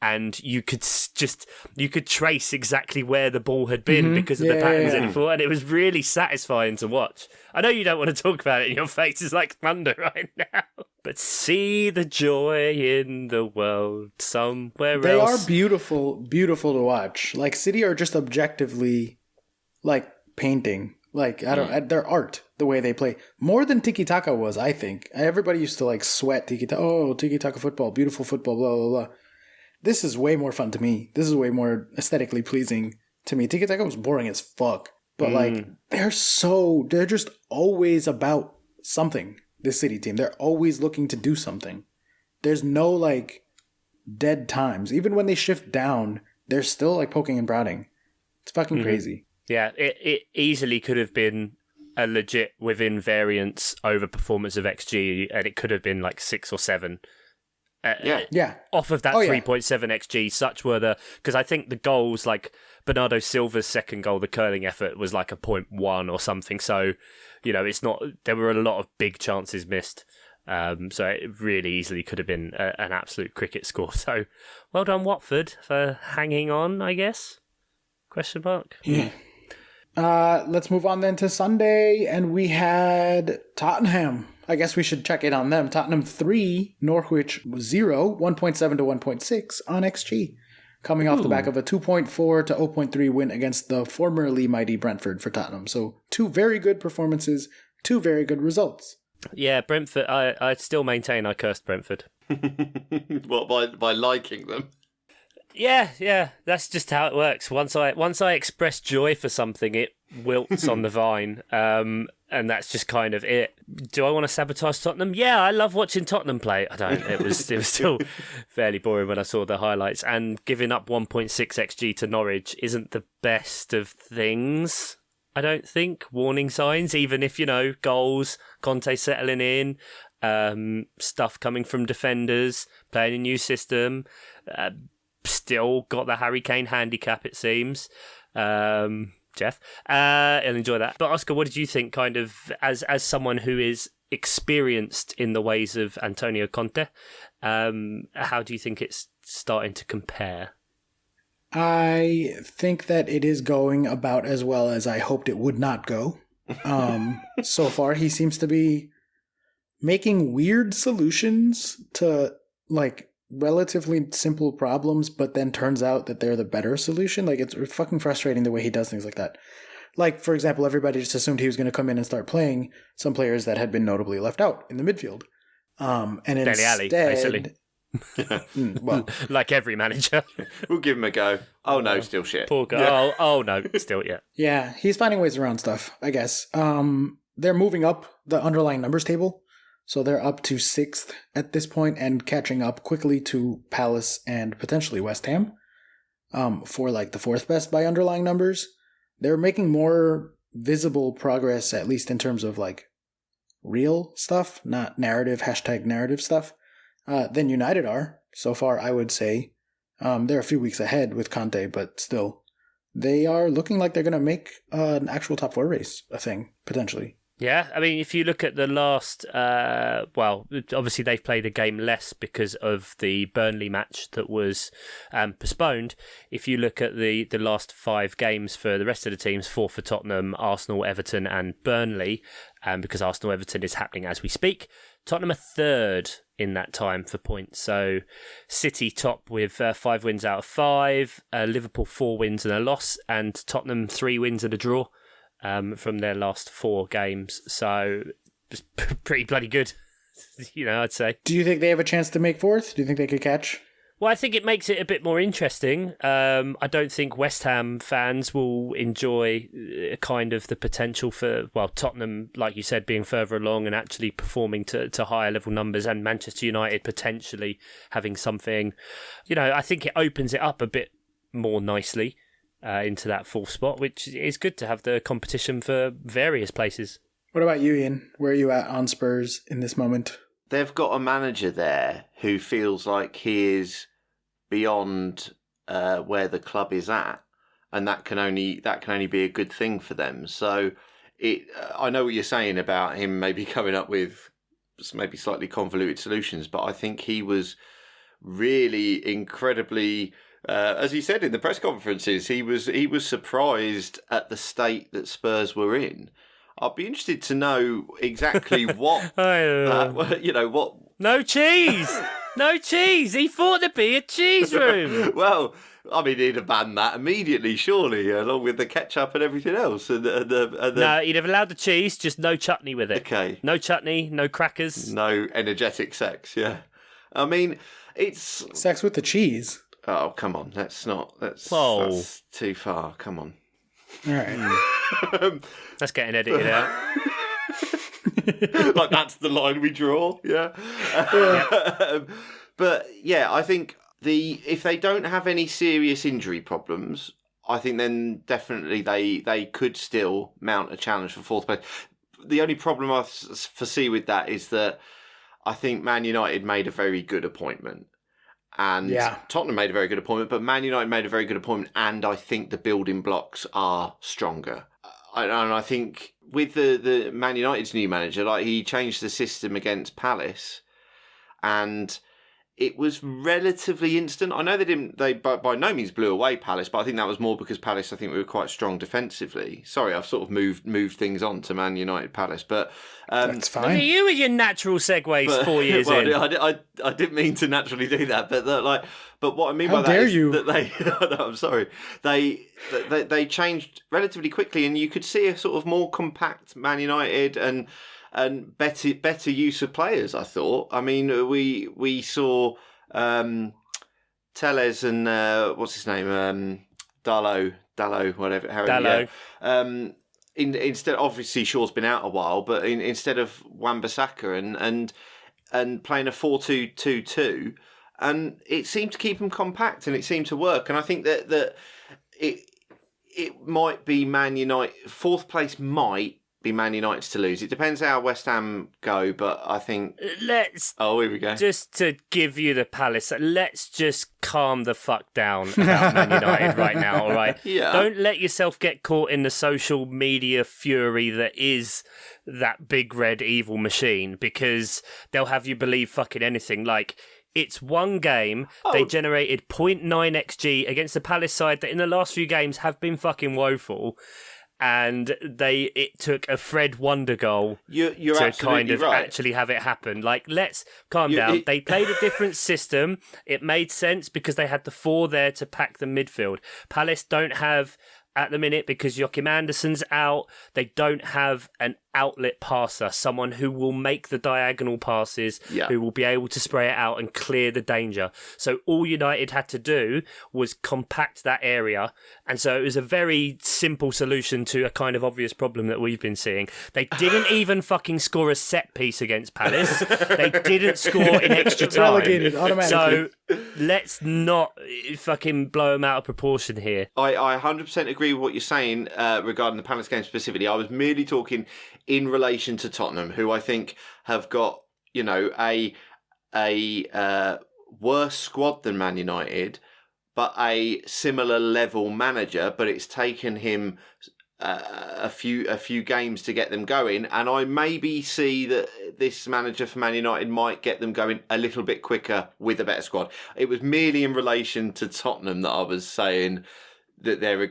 And you could trace exactly where the ball had been because of the patterns in it, and it was really satisfying to watch. I know you don't want to talk about it, and your face is like thunder right now. But see the joy in the world somewhere else. They are beautiful, beautiful to watch. Like, City are just objectively like painting. Like, their art, the way they play, more than tiki-taka was, I think. Everybody used to like sweat tiki-taka. Oh, tiki-taka football, beautiful football, blah, blah, blah. This is way more fun to me. This is way more aesthetically pleasing to me. Tiki-taka was boring as fuck. But like, they're just always about something, this City team. They're always looking to do something. There's no like dead times. Even when they shift down, they're still like poking and prodding. It's fucking crazy. Yeah, it easily could have been a legit within variance over performance of XG, and it could have been like 6 or 7. Off of that 3.7 XG, such were because I think the goals, like Bernardo Silva's second goal, the curling effort, was like a 0.1 or something. So, it's not, there were a lot of big chances missed. So it really easily could have been an absolute cricket score. So well done, Watford, for hanging on, I guess? Question mark. Yeah. Let's move on then to Sunday, and we had Tottenham. I guess we should check in on them. Tottenham 3, Norwich 0, 1.7 to 1.6 on XG. Coming off the back of a 2.4 to 0.3 win against the formerly mighty Brentford for Tottenham. So 2 very good performances, 2 very good results. Yeah, Brentford, I still maintain I cursed Brentford. What, by liking them? Yeah, that's just how it works. Once I express joy for something, it wilts on the vine, and that's just kind of it. Do I want to sabotage Tottenham? Yeah, I love watching Tottenham play. I don't. It was still fairly boring when I saw the highlights, and giving up 1.6 XG to Norwich isn't the best of things. I don't think. Warning signs, even if, goals, Conte settling in, stuff coming from defenders, playing a new system, still got the Harry Kane handicap, it seems. Jeff, I'll enjoy that. But Oscar, what did you think, kind of, as someone who is experienced in the ways of Antonio Conte? How do you think it's starting to compare? I think that it is going about as well as I hoped it would not go. So far, he seems to be making weird solutions to like relatively simple problems, but then turns out that they're the better solution. Like, it's fucking frustrating the way he does things like that. Like, for example, everybody just assumed he was going to come in and start playing some players that had been notably left out in the midfield. And Dele Alli, basically. Well, like every manager. We'll give him a go. Oh no, still shit. Poor guy. Yeah. Oh no, still yeah. Yeah, he's finding ways around stuff, I guess. They're moving up the underlying numbers table. So they're up to 6th at this point and catching up quickly to Palace and potentially West Ham for like the 4th best by underlying numbers. They're making more visible progress, at least in terms of like real stuff, not narrative, #narrative stuff, than United are. So far, I would say. They're a few weeks ahead with Conte, but still, they are looking like they're going to make an actual top 4 race a thing, potentially. Yeah, I mean, if you look at the last, obviously they've played a game less because of the Burnley match that was postponed. If you look at the last 5 games for the rest of the teams, 4 for Tottenham, Arsenal, Everton and Burnley, because Arsenal-Everton is happening as we speak, Tottenham are 3rd in that time for points. So City top with 5 wins out of 5, Liverpool 4 wins and a loss, and Tottenham 3 wins and a draw from their last 4 games. So it's pretty bloody good, I'd say. Do you think they have a chance to make fourth? Do you think they could catch? Well, I think it makes it a bit more interesting. I don't think West Ham fans will enjoy kind of the potential for, Tottenham, like you said, being further along and actually performing to higher level numbers, and Manchester United potentially having something. I think it opens it up a bit more nicely into that 4th spot, which is good to have the competition for various places. What about you, Ian? Where are you at on Spurs in this moment? They've got a manager there who feels like he is beyond where the club is at, and that can only be a good thing for them. So I know what you're saying about him maybe coming up with maybe slightly convoluted solutions, but I think he was really incredibly, as he said in the press conferences, he was surprised at the state that Spurs were in. I'd be interested to know exactly what what. No cheese. No cheese. He thought there'd be a cheese room. Well, I mean, he'd have banned that immediately, surely, along with the ketchup and everything else. No, he'd have allowed the cheese, just no chutney with it. Okay. No chutney, no crackers. No energetic sex, yeah. I mean, it's... Sex with the cheese? Oh, come on. That's too far. Come on. All right. That's getting edited out. Like, that's the line we draw, yeah. But yeah, I think if they don't have any serious injury problems, I think then definitely they could still mount a challenge for 4th place. The only problem I foresee with that is that I think Man United made a very good appointment. And Tottenham made a very good appointment, but Man United made a very good appointment, and I think the building blocks are stronger. And I think with the Man United's new manager, like, he changed the system against Palace, and it was relatively instant. I know they by no means blew away Palace, but I think that was more because Palace, I think, we were quite strong defensively. Sorry, I've sort of moved things on to Man United Palace, but that's fine. Look at you with your natural segues 4 years in. I didn't mean to naturally do that, but what I mean How by that dare is you? that they. No, I'm sorry. They changed relatively quickly, and you could see a sort of more compact Man United and better use of players, I thought. I mean, we saw Tellez and what's his name, Dalot, whatever. Dalot. Yeah. Instead, obviously Shaw's been out a while, but instead of Wan-Bissaka and playing a 4-2-2-2, and it seemed to keep them compact, and it seemed to work. And I think that it might be Man United 4th place might be Man United's to lose. It depends how West Ham go, but I think... Oh, here we go. Just to give you the Palace, let's just calm the fuck down about Man United right now, all right? Yeah. Don't let yourself get caught in the social media fury that is that big red evil machine, because they'll have you believe fucking anything. Like, it's one game, they generated 0.9 XG against the Palace side that in the last few games have been fucking woeful. And it took a Fred Wonder goal you're to kind of right. actually have it happen. Like, let's calm down. They played a different system. It made sense because they had the 4 there to pack the midfield. Palace don't have, at the minute, because Joachim Andersen's out, they don't have an outlet passer, someone who will make the diagonal passes, who will be able to spray it out and clear the danger. So all United had to do was compact that area. And so it was a very simple solution to a kind of obvious problem that we've been seeing. They didn't even fucking score a set piece against Palace. They didn't score in extra time. Relegated automatically. So let's not fucking blow them out of proportion here. I 100% agree with what you're saying regarding the Palace game specifically. I was merely talking in relation to Tottenham, who I think have got, a worse squad than Man United, but a similar level manager. But it's taken him a few games to get them going, and I maybe see that this manager for Man United might get them going a little bit quicker with a better squad. It was merely in relation to Tottenham that I was saying that there are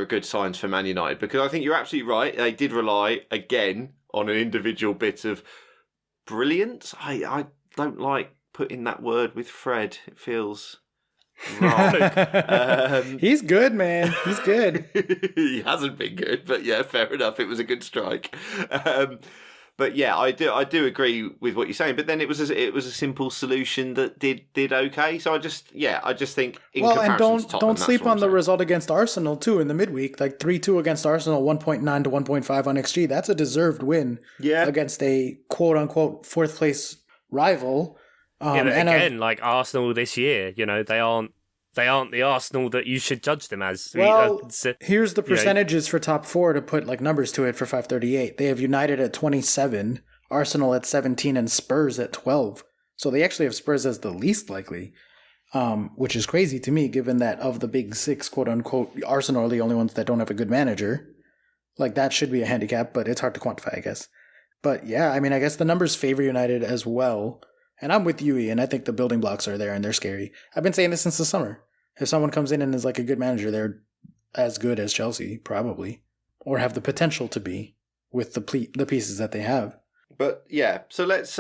good signs for Man United, because I think you're absolutely right. They did rely again on an individual bit of brilliance. I don't like putting that word with Fred. It feels wrong. He's good, man. He's good. He hasn't been good, but yeah, fair enough. It was a good strike. But yeah, I do agree with what you're saying. But then it was a simple solution that did okay. So I just think in comparison to Tottenham, don't sleep on the result against Arsenal too in the midweek, like 3-2 against Arsenal, 1.9 to 1.5 on XG. That's a deserved win. Against a quote unquote fourth place rival. But again, like Arsenal this year, they aren't the Arsenal that you should judge them as. Well, here's the percentages for top four to put like numbers to it for 538. They have United at 27, Arsenal at 17, and Spurs at 12. So they actually have Spurs as the least likely, which is crazy to me, given that of the big six, quote unquote, Arsenal are the only ones that don't have a good manager. Like that should be a handicap, but it's hard to quantify, I guess. But yeah, I mean, I guess the numbers favor United as well. And I'm with you, Ian. I think the building blocks are there and they're scary. I've been saying this since the summer. If someone comes in and is like a good manager, they're as good as Chelsea, probably. Or have the potential to be with the pieces that they have. But yeah, so let's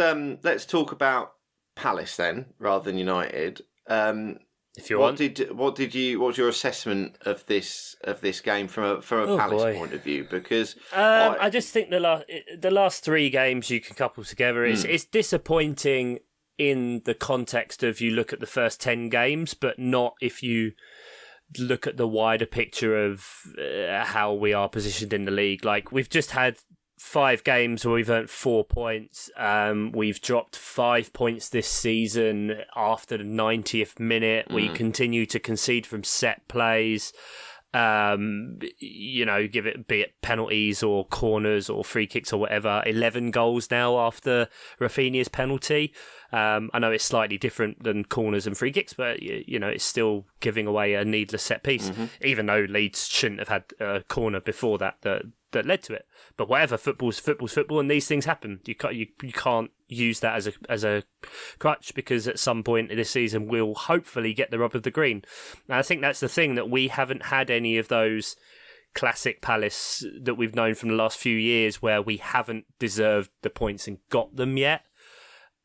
talk about Palace then, rather than United. If you want. What was your assessment of this game from a Palace point of view? Because I just think the last three games you can couple together, it's disappointing in the context of you look at the first 10 games, but not if you look at the wider picture of how we are positioned in the league. Like, we've just had 5 games where we've earned 4 points. We've dropped 5 points this season after the 90th minute. We continue to concede from set plays. Be it penalties or corners or free kicks or whatever. 11 goals now after Rafinha's penalty. I know it's slightly different than corners and free kicks, but it's still giving away a needless set piece, even though Leeds shouldn't have had a corner before that led to it. But whatever, football's football, and these things happen. You can't use that as a crutch, because at some point this season we'll hopefully get the rub of the green. And I think that's the thing, that we haven't had any of those classic Palace that we've known from the last few years where we haven't deserved the points and got them yet.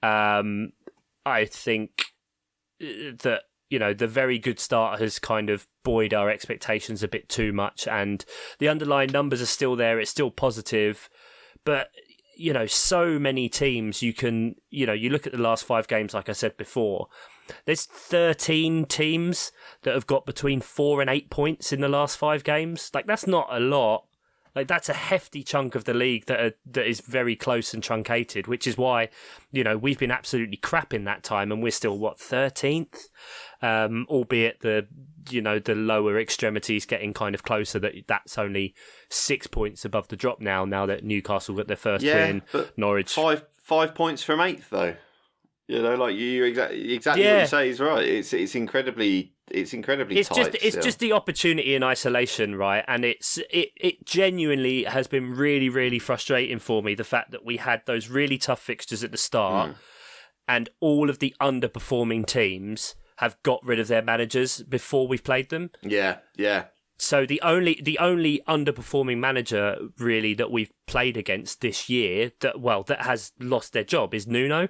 I think that the very good start has kind of buoyed our expectations a bit too much, and the underlying numbers are still there. It's still positive, but so many teams you look at the last 5 games, like I said before, there's 13 teams that have got between 4 and 8 points in the last 5 games. Like, that's not a lot. Like, that's a hefty chunk of the league that is very close and truncated, which is why, we've been absolutely crap in that time, and we're still, 13th? Albeit the lower extremities getting kind of closer, that's only 6 points above the drop now that Newcastle got their first win. But Norwich. 5 points from 8th, though. Like you exactly what you say is right. It's incredibly tight. It's just the opportunity in isolation, right? And it genuinely has been really, really frustrating for me, the fact that we had those really tough fixtures at the start, and all of the underperforming teams have got rid of their managers before we've played them. Yeah. So the only underperforming manager really that we've played against this year that has lost their job is Nuno.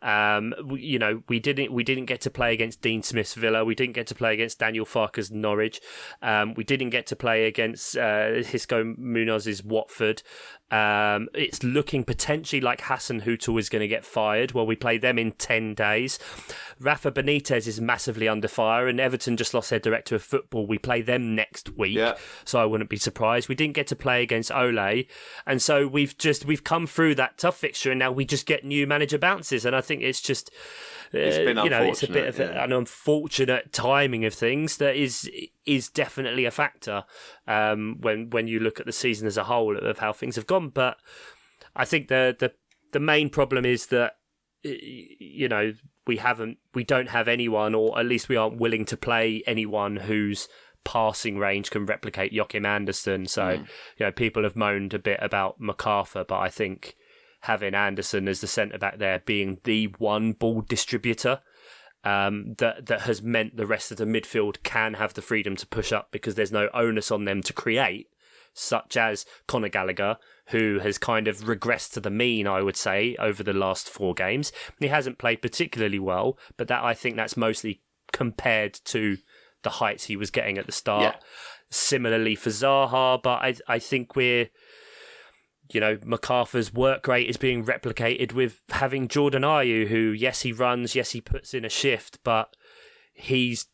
We didn't get to play against Dean Smith's Villa. We didn't get to play against Daniel Farke's Norwich. We didn't get to play against Xisco Munoz's Watford. It's looking potentially like Hassan Hutel is going to get fired. Well, we play them in 10 days. Rafa Benitez is massively under fire, and Everton just lost their director of football. We play them next week, so I wouldn't be surprised. We didn't get to play against Ole, and so we've come through that tough fixture, and now we just get new manager bounces. And I think it's just it's been it's a bit of an unfortunate timing of things that is definitely a factor when you look at the season as a whole of how things have gone. But I think the main problem is that we don't have anyone, or at least we aren't willing to play anyone whose passing range can replicate Joachim Andersen. So people have moaned a bit about MacArthur, but I think having Anderson as the centre back there, being the one ball distributor, that has meant the rest of the midfield can have the freedom to push up, because there's no onus on them to create. such as Conor Gallagher, who has kind of regressed to the mean, I would say, over the last 4 games. He hasn't played particularly well, but I think that's mostly compared to the heights he was getting at the start. Yeah. Similarly for Zaha, but I think MacArthur's work rate is being replicated with having Jordan Ayew, who, yes, he runs, yes, he puts in a shift, but he's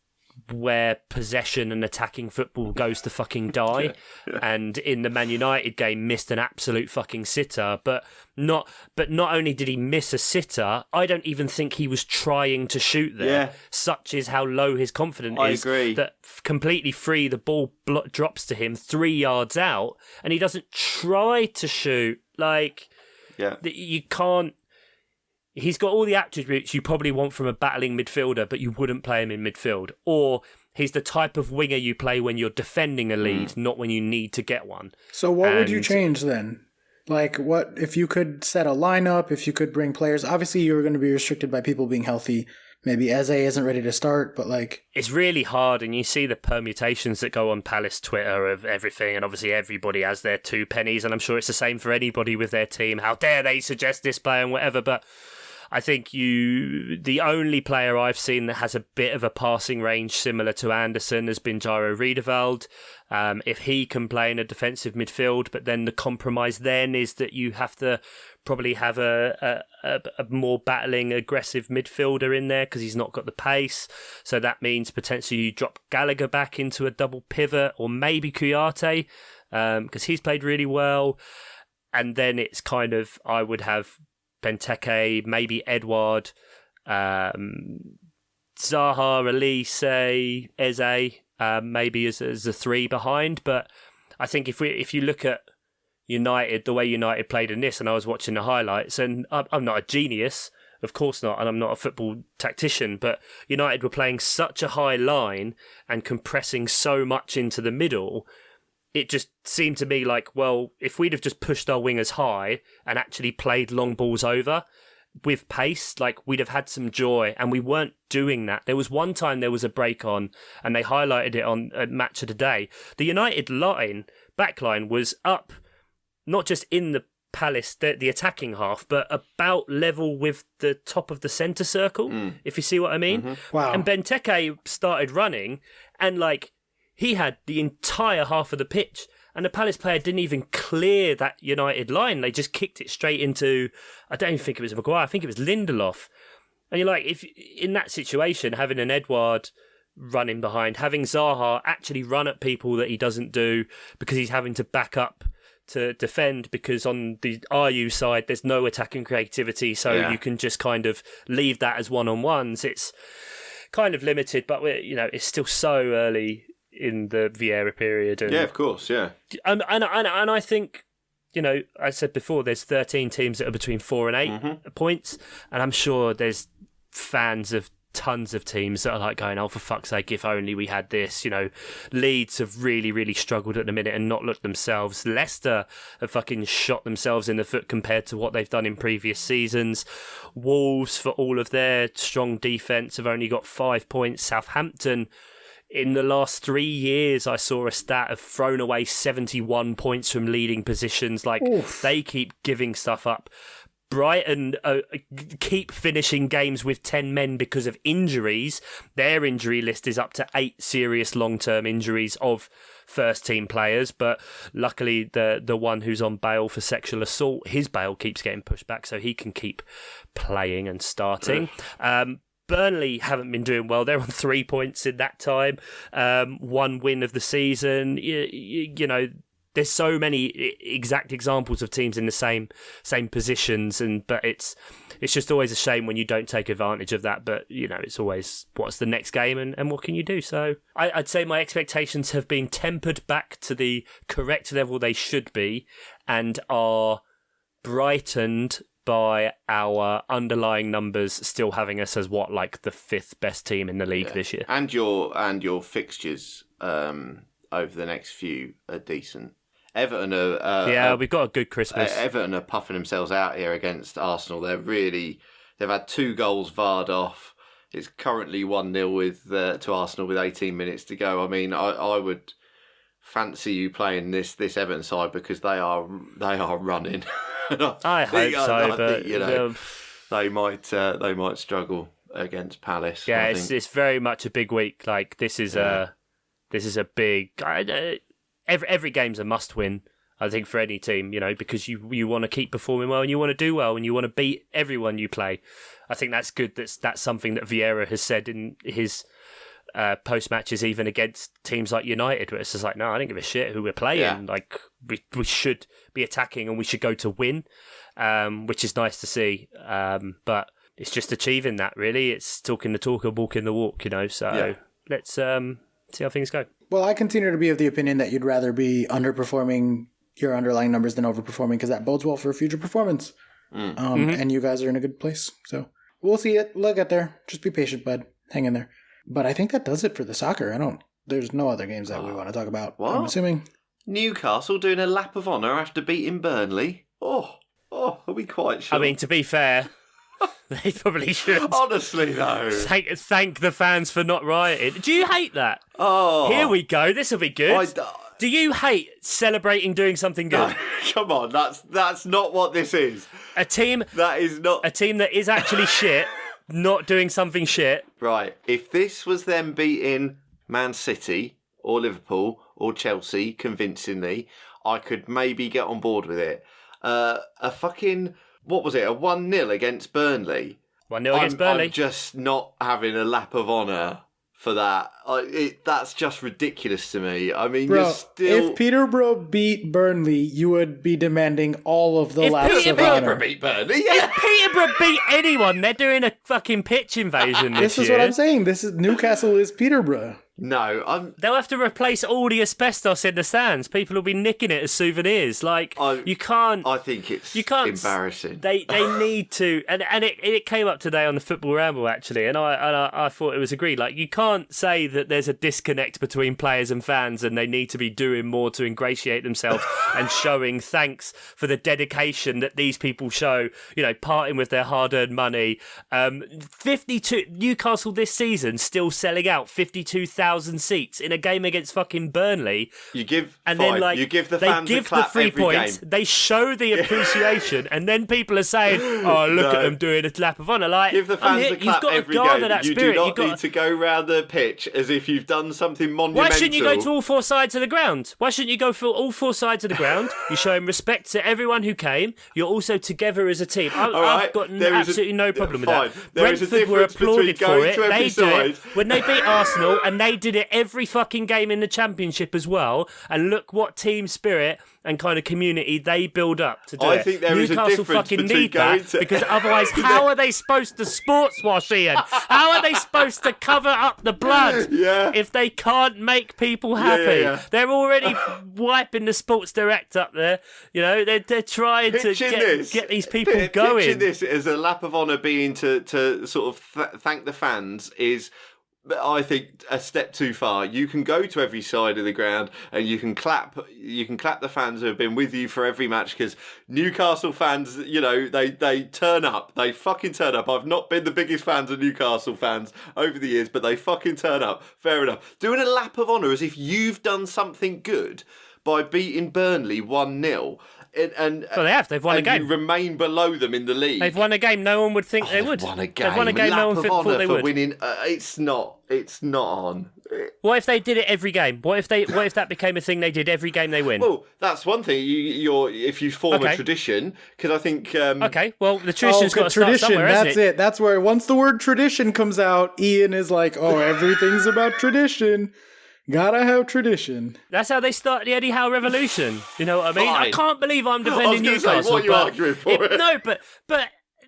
where possession and attacking football goes to fucking die. And in the Man United game, missed an absolute fucking sitter. But not only did he miss a sitter, I don't even think he was trying to shoot there. Yeah. Such is how low his confidence is. I agree. That completely free, the ball drops to him 3 yards out, and he doesn't try to shoot. You can't. He's got all the attributes you probably want from a battling midfielder, but you wouldn't play him in midfield. Or he's the type of winger you play when you're defending a lead, not when you need to get one. So what would you change then? What if you could set a lineup, if you could bring players? Obviously, you're going to be restricted by people being healthy. Maybe Eze isn't ready to start, but It's really hard, and you see the permutations that go on Palace Twitter of everything, and obviously everybody has their 2 pennies, and I'm sure it's the same for anybody with their team. How dare they suggest this player and whatever, but I think the only player I've seen that has a bit of a passing range similar to Anderson has been Jairo Riedewald. If he can play in a defensive midfield, but then the compromise then is that you have to probably have a more battling, aggressive midfielder in there because he's not got the pace. So that means potentially you drop Gallagher back into a double pivot, or maybe Kouyaté, because he's played really well. And then it's kind of, I would have Benteke, maybe Edouard, Zaha, Elise, Eze, maybe as a 3 behind. But I think if you look at United, the way United played in this, and I was watching the highlights, and I'm not a genius, of course not, and I'm not a football tactician, but United were playing such a high line and compressing so much into the middle. It just seemed to me if we'd have just pushed our wingers high and actually played long balls over with pace, we'd have had some joy, and we weren't doing that. There was one time there was a break on, and they highlighted it on a Match of the Day. The United backline was up, not just in the Palace, the attacking half, but about level with the top of the centre circle, if you see what I mean. Mm-hmm. Wow. And Benteke started running, and he had the entire half of the pitch, and the Palace player didn't even clear that United line. They just kicked it straight into, I don't even think it was Maguire, I think it was Lindelof. And you're if in that situation, having an Edouard running behind, having Zaha actually run at people that he doesn't do because he's having to back up to defend, because on the RU side, there's no attacking creativity, so you can just kind of leave that as one-on-ones. It's kind of limited, but it's still so early in the Vieira period. And, of course, And I think, I said before, there's 13 teams that are between 4 and 8 points, and I'm sure there's fans of tons of teams that are going, oh, for fuck's sake, if only we had this. Leeds have really, really struggled at the minute and not looked themselves. Leicester have fucking shot themselves in the foot compared to what they've done in previous seasons. Wolves, for all of their strong defence, have only got 5 points. Southampton, in the last 3 years, I saw a stat of thrown away 71 points from leading positions. They keep giving stuff up. Brighton keep finishing games with 10 men because of injuries. Their injury list is up to 8 serious long-term injuries of first-team players, but luckily the one who's on bail for sexual assault, his bail keeps getting pushed back so he can keep playing and starting. Burnley haven't been doing well. They're on 3 points in that time. 1 win of the season. There's so many exact examples of teams in the same positions, but it's just always a shame when you don't take advantage of that. But it's always, what's the next game and what can you do? So I'd say my expectations have been tempered back to the correct level they should be, and are brightened by our underlying numbers still having us as the 5th best team in the league this year. And your fixtures over the next few are decent. Everton we've got a good Christmas. Everton are puffing themselves out here against Arsenal. They've had 2 goals VAR'd off. It's currently 1-0 to Arsenal with 18 minutes to go. I mean, I would fancy you playing this Everton side because they are running. I hope so, but you know, they might struggle against Palace. Yeah, it's very much a big week. Like this is a big. Every game's a must win. I think for any team, you know, because you want to keep performing well and you want to do well and you want to beat everyone you play. I think that's good. That's something that Vieira has said in his post matches, even against teams like United, where it's just like, no, I don't give a shit who we're playing. Yeah. Like we should be attacking and we should go to win, which is nice to see. But it's just achieving that, really. It's talking the talk and walking the walk, you know. So let's see how things go. Well, I continue to be of the opinion that you'd rather be underperforming your underlying numbers than overperforming, because that bodes well for future performance. And you guys are in a good place. So we'll see it. We'll get there. Just be patient, bud. Hang in there. But I think that does it for the soccer. There's no other games that we want to talk about. What? I'm assuming. Newcastle doing a lap of honour after beating Burnley. Oh, are we quite sure? I mean, to be fair, they probably should. Honestly, though. Thank the fans for not rioting. Do you hate that? Oh. Here we go. This will be good. Do you hate celebrating doing something good? No, come on, that's not what this is. A team that is actually shit, not doing something shit. Right. If this was them beating Man City or Liverpool or Chelsea convincingly, I could maybe get on board with it. A fucking, what was it? A 1-0 against Burnley. 1-0 against Burnley. I'm just not having a lap of honour for that. That's just ridiculous to me. I mean, bro, you're still... if Peterborough beat Burnley, you would be demanding all of the laps of honor. Peterborough beat Burnley, yeah. If Peterborough beat anyone, they're doing a fucking pitch invasion this year. This is what I'm saying. Newcastle is Peterborough. No, they'll have to replace all the asbestos in the stands. People will be nicking it as souvenirs. Like, you can't... I think it's embarrassing. They need to... And it came up today on the Football Ramble, actually, and I thought it was agreed. Like, you can't say that there's a disconnect between players and fans and they need to be doing more to ingratiate themselves and showing thanks for the dedication that these people show, you know, parting with their hard-earned money. 52... Newcastle this season still selling out 52,000 seats in a game against fucking Burnley. You give the fans a clap the 3 every points. Game. They show the appreciation, and then people are saying, "Oh, look at them doing a lap of honour." Like, give the fans a clap every game. That you spirit. do not need to go round the pitch as if you've done something monumental. Why shouldn't you go to all 4 sides of the ground? Why shouldn't you go for all 4 sides of the ground? You're showing respect to everyone who came. You're also together as a team. I've got absolutely no problem with that. Brentford were applauded for it. They do it when they beat Arsenal, and they did it every fucking game in the Championship as well. And look what team spirit and kind of community they build up to do I think there is a Newcastle difference fucking between need going that to... because otherwise, how are they supposed to sports wash, Ian? How are they supposed to cover up the blood if they can't make people happy? Yeah. They're already wiping the sports direct up there. You know, they're trying to get these people going. Picture this as a lap of honour being to sort of thank the fans is... I think a step too far. You can go to every side of the ground and you can clap the fans who have been with you for every match, because Newcastle fans, you know, they turn up. They fucking turn up. I've not been the biggest fans of Newcastle fans over the years, but they fucking turn up. Fair enough. Doing a lap of honour as if you've done something good by beating Burnley 1-0. Well, they have. They've won a game. You remain below them in the league. They've won a game. No one would think they would. They've won a game. They've won a game. No one thought they would. Winning. It's not on. What if they did it every game? What if that became a thing they did every game they win? Well, that's one thing. If you form a tradition, because I think. Okay. Well, the tradition's got to start somewhere, hasn't it? That's it. That's where once the word tradition comes out, Ian is like, "Oh, everything's about tradition." Gotta have tradition. That's how they started the Eddie Howe revolution. You know what I mean? Fine. I can't believe I'm defending Newcastle. Say, what are you arguing for?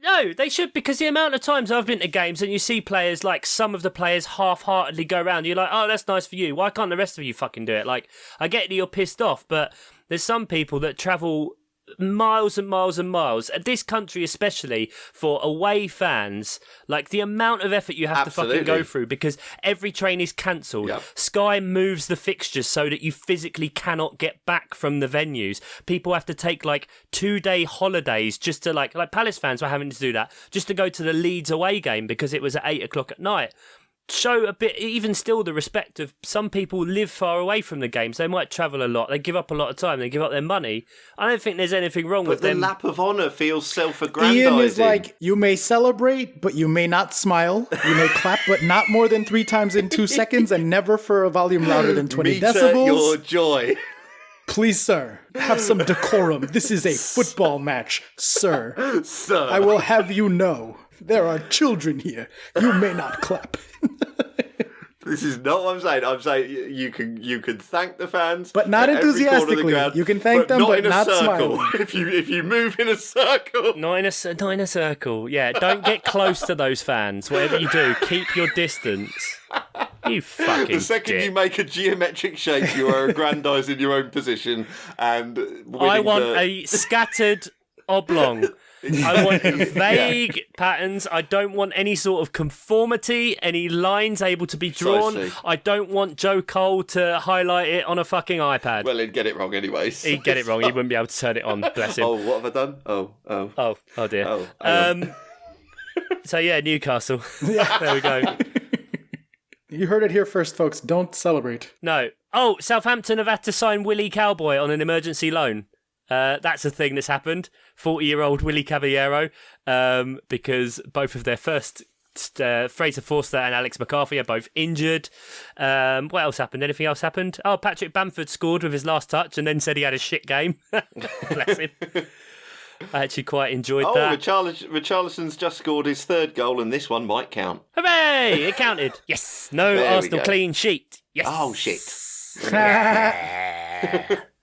No, they should, because the amount of times I've been to games and you see players, like some of the players half-heartedly go around, you're like, oh, that's nice for you. Why can't the rest of you fucking do it? Like, I get that you're pissed off, but there's some people that travel miles and miles and miles, this country especially, for away fans, like the amount of effort you have to fucking go through, because every train is cancelled. Sky moves the fixtures so that you physically cannot get back from the venues. People have to take like 2-day holidays just to like Palace fans were having to do that just to go to the Leeds away game because it was at 8 o'clock at night. show a bit, even still, the respect of some people live far away from the games. They might travel a lot. They give up a lot of time. They give up their money. I don't think there's anything wrong with them. But the lap of honour feels self-aggrandising. Ian is like, you may celebrate, but you may not smile. You may clap, but not more than 3 times in 2 seconds, and never for a volume louder than 20 decibels. Your joy. Please, sir, have some decorum. This is a football match, sir. Sir. I will have you know, there are children here. You may not clap. This is not what I'm saying. I'm saying you can thank the fans, but not enthusiastically. Ground, you can thank them, but not smiling. If you move in a circle, not in a circle. Yeah, don't get close to those fans. Whatever you do, keep your distance. You fucking. The second dick. you make a geometric shape, you are aggrandising your own position and. I want a scattered oblong. I want vague patterns. I don't want any sort of conformity, any lines able to be drawn. Precisely. I don't want Joe Cole to highlight it on a fucking iPad. Well, he'd get it wrong anyways. He'd get it wrong. He wouldn't be able to turn it on. Bless him. Oh, what have I done? Oh dear. Oh. So yeah, Newcastle. There we go. You heard it here first, folks. Don't celebrate. No. Oh, Southampton have had to sign Willie Cowboy on an emergency loan. That's a thing that's happened. 40-year-old Willie Caballero, because both of their first, Fraser Forster and Alex McCarthy, are both injured. What else happened? Anything else happened? Oh, Patrick Bamford scored with his last touch and then said he had a shit game. Bless him. I actually quite enjoyed that. Richarlison's just scored his 3rd goal, and this one might count. Hooray! It counted. Yes. No Arsenal clean sheet. Yes. Oh, shit.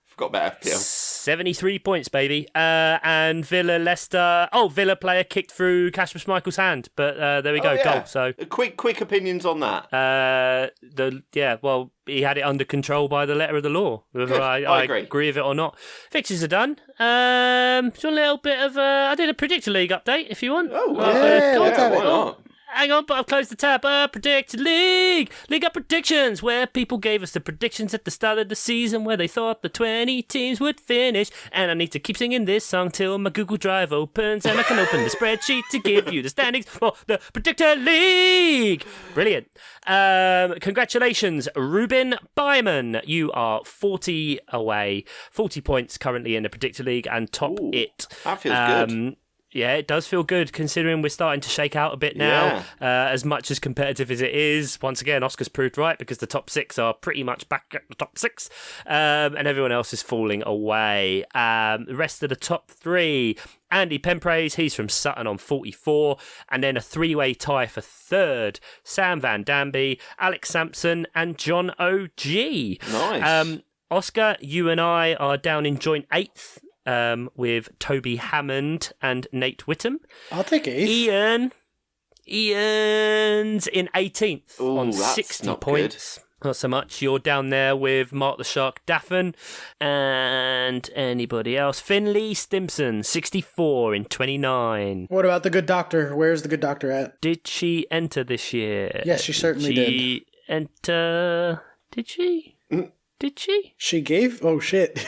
Forgot about FPL. 73 points, baby. And Villa, Leicester. Oh, Villa player kicked through Kasper Schmeichel's hand, but there we go, goal. So quick opinions on that. Well, he had it under control by the letter of the law. Whether I agree with it or not. Fixtures are done. So a little bit of I did a Predictor League update if you want. Oh, why not? Hang on, but I've closed the tab. Predictor League of Predictions, where people gave us the predictions at the start of the season where they thought the 20 teams would finish. And I need to keep singing this song till my Google Drive opens and I can open the spreadsheet to give you the standings for the Predictor League. Brilliant. Congratulations, Ruben Byman. You are 40 away. 40 points currently in the Predictor League and top it. That feels good. Yeah, it does feel good considering we're starting to shake out a bit now. As much as competitive as it is, once again, Oscar's proved right because the top 6 are pretty much back at the top 6, and everyone else is falling away. The rest of the top 3, Andy Penpraise, he's from Sutton on 44, and then a 3-way tie for 3rd, Sam Van Danby, Alex Sampson, and John O.G. Nice. Oscar, you and I are down in joint 8th. With Toby Hammond and Nate Whittam. I'll take 8th. Ian's in 18th on 60 points. Good. Not so much. You're down there with Mark the Shark Daffin and anybody else. Finley Stimson, 64 in 29. What about the good doctor? Where's the good doctor at? Did she enter this year? Yes, she certainly did. She enter... Did she? Did she? She gave... Oh, shit.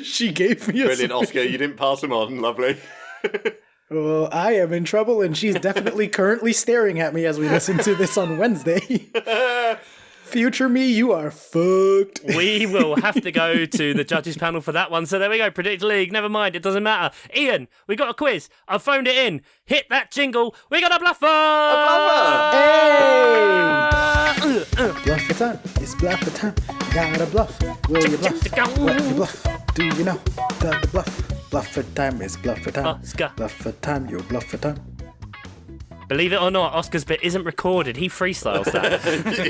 She gave me a... Brilliant, Oscar. You didn't pass him on. Lovely. Well, I am in trouble, and she's definitely currently staring at me as we listen to this on Wednesday. Future me, you are fucked. We will have to go to the judges panel for that one. So there we go. Predictor League. Never mind. It doesn't matter. Ian, we got a quiz. I've phoned it in. Hit that jingle. We got a bluffer. Hey! Bluffer time. It's bluffer time. Got a bluff. Will you bluff? What you bluff? Do you know? Got the bluff. Bluffer time is bluffer time. Oscar. Bluffer time. Your bluffer time. Believe it or not, Oscar's bit isn't recorded. He freestyles that.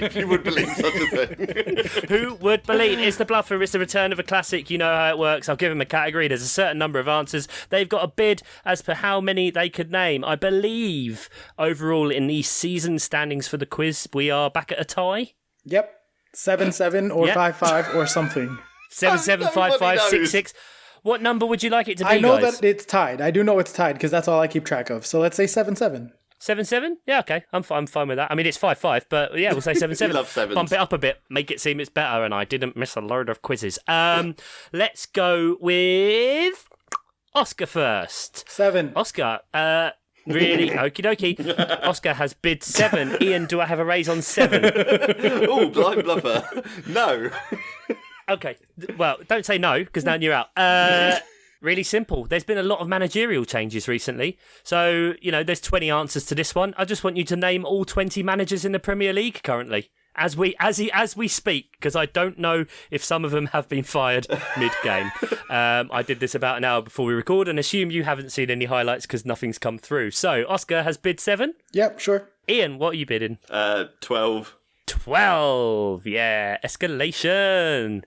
If you would believe such a thing. Who would believe? It's the bluffer. It's the return of a classic. You know how it works. I'll give him a category. There's a certain number of answers. They've got a bid as per how many they could name. I believe overall in the season standings for the quiz, we are back at a tie. Yep. 7-7 or 5-5 or something. 7-7, 5-5, 6-6. What number would you like it to be, I know guys? that it's tied. I do know it's tied because that's all I keep track of. So let's say 7-7. 7-7? Yeah, okay. I'm fine with that. I mean, it's 5-5, but yeah, we'll say 7-7. You love sevens. Bump it up a bit, make it seem it's better, and I didn't miss a load of quizzes. Let's go with Oscar first. 7. Oscar, Really? Okie dokie. Oscar has bid 7. Ian, do I have a raise on 7? Oh, blind bluffer. No. Okay. Well, don't say no, because now you're out. Really simple. There's been a lot of managerial changes recently. So, there's 20 answers to this one. I just want you to name all 20 managers in the Premier League currently. As we speak, because I don't know if some of them have been fired mid-game. I did this about an hour before we record and assume you haven't seen any highlights because nothing's come through. So, Oscar has bid 7? Yep, sure. Ian, what are you bidding? 12. 12, yeah. Escalation.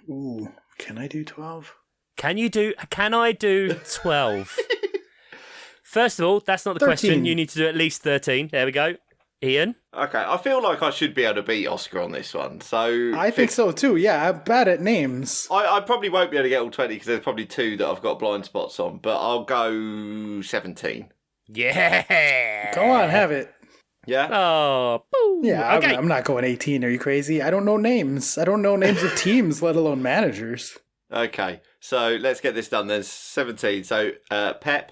Ooh, can I do 12? Can I do 12? First of all, that's not the 13. question. You need to do at least 13. There we go. Ian? Okay, I feel like I should be able to beat Oscar on this one. So I think so too, yeah. I'm bad at names. I probably won't be able to get all 20 because there's probably 2 that I've got blind spots on, but I'll go 17. Yeah! Go on, have it. Yeah? Oh, boo. Yeah, Okay. I'm not going 18. Are you crazy? I don't know names. I don't know names of teams, let alone managers. Okay, so let's get this done. There's 17. So, Pep,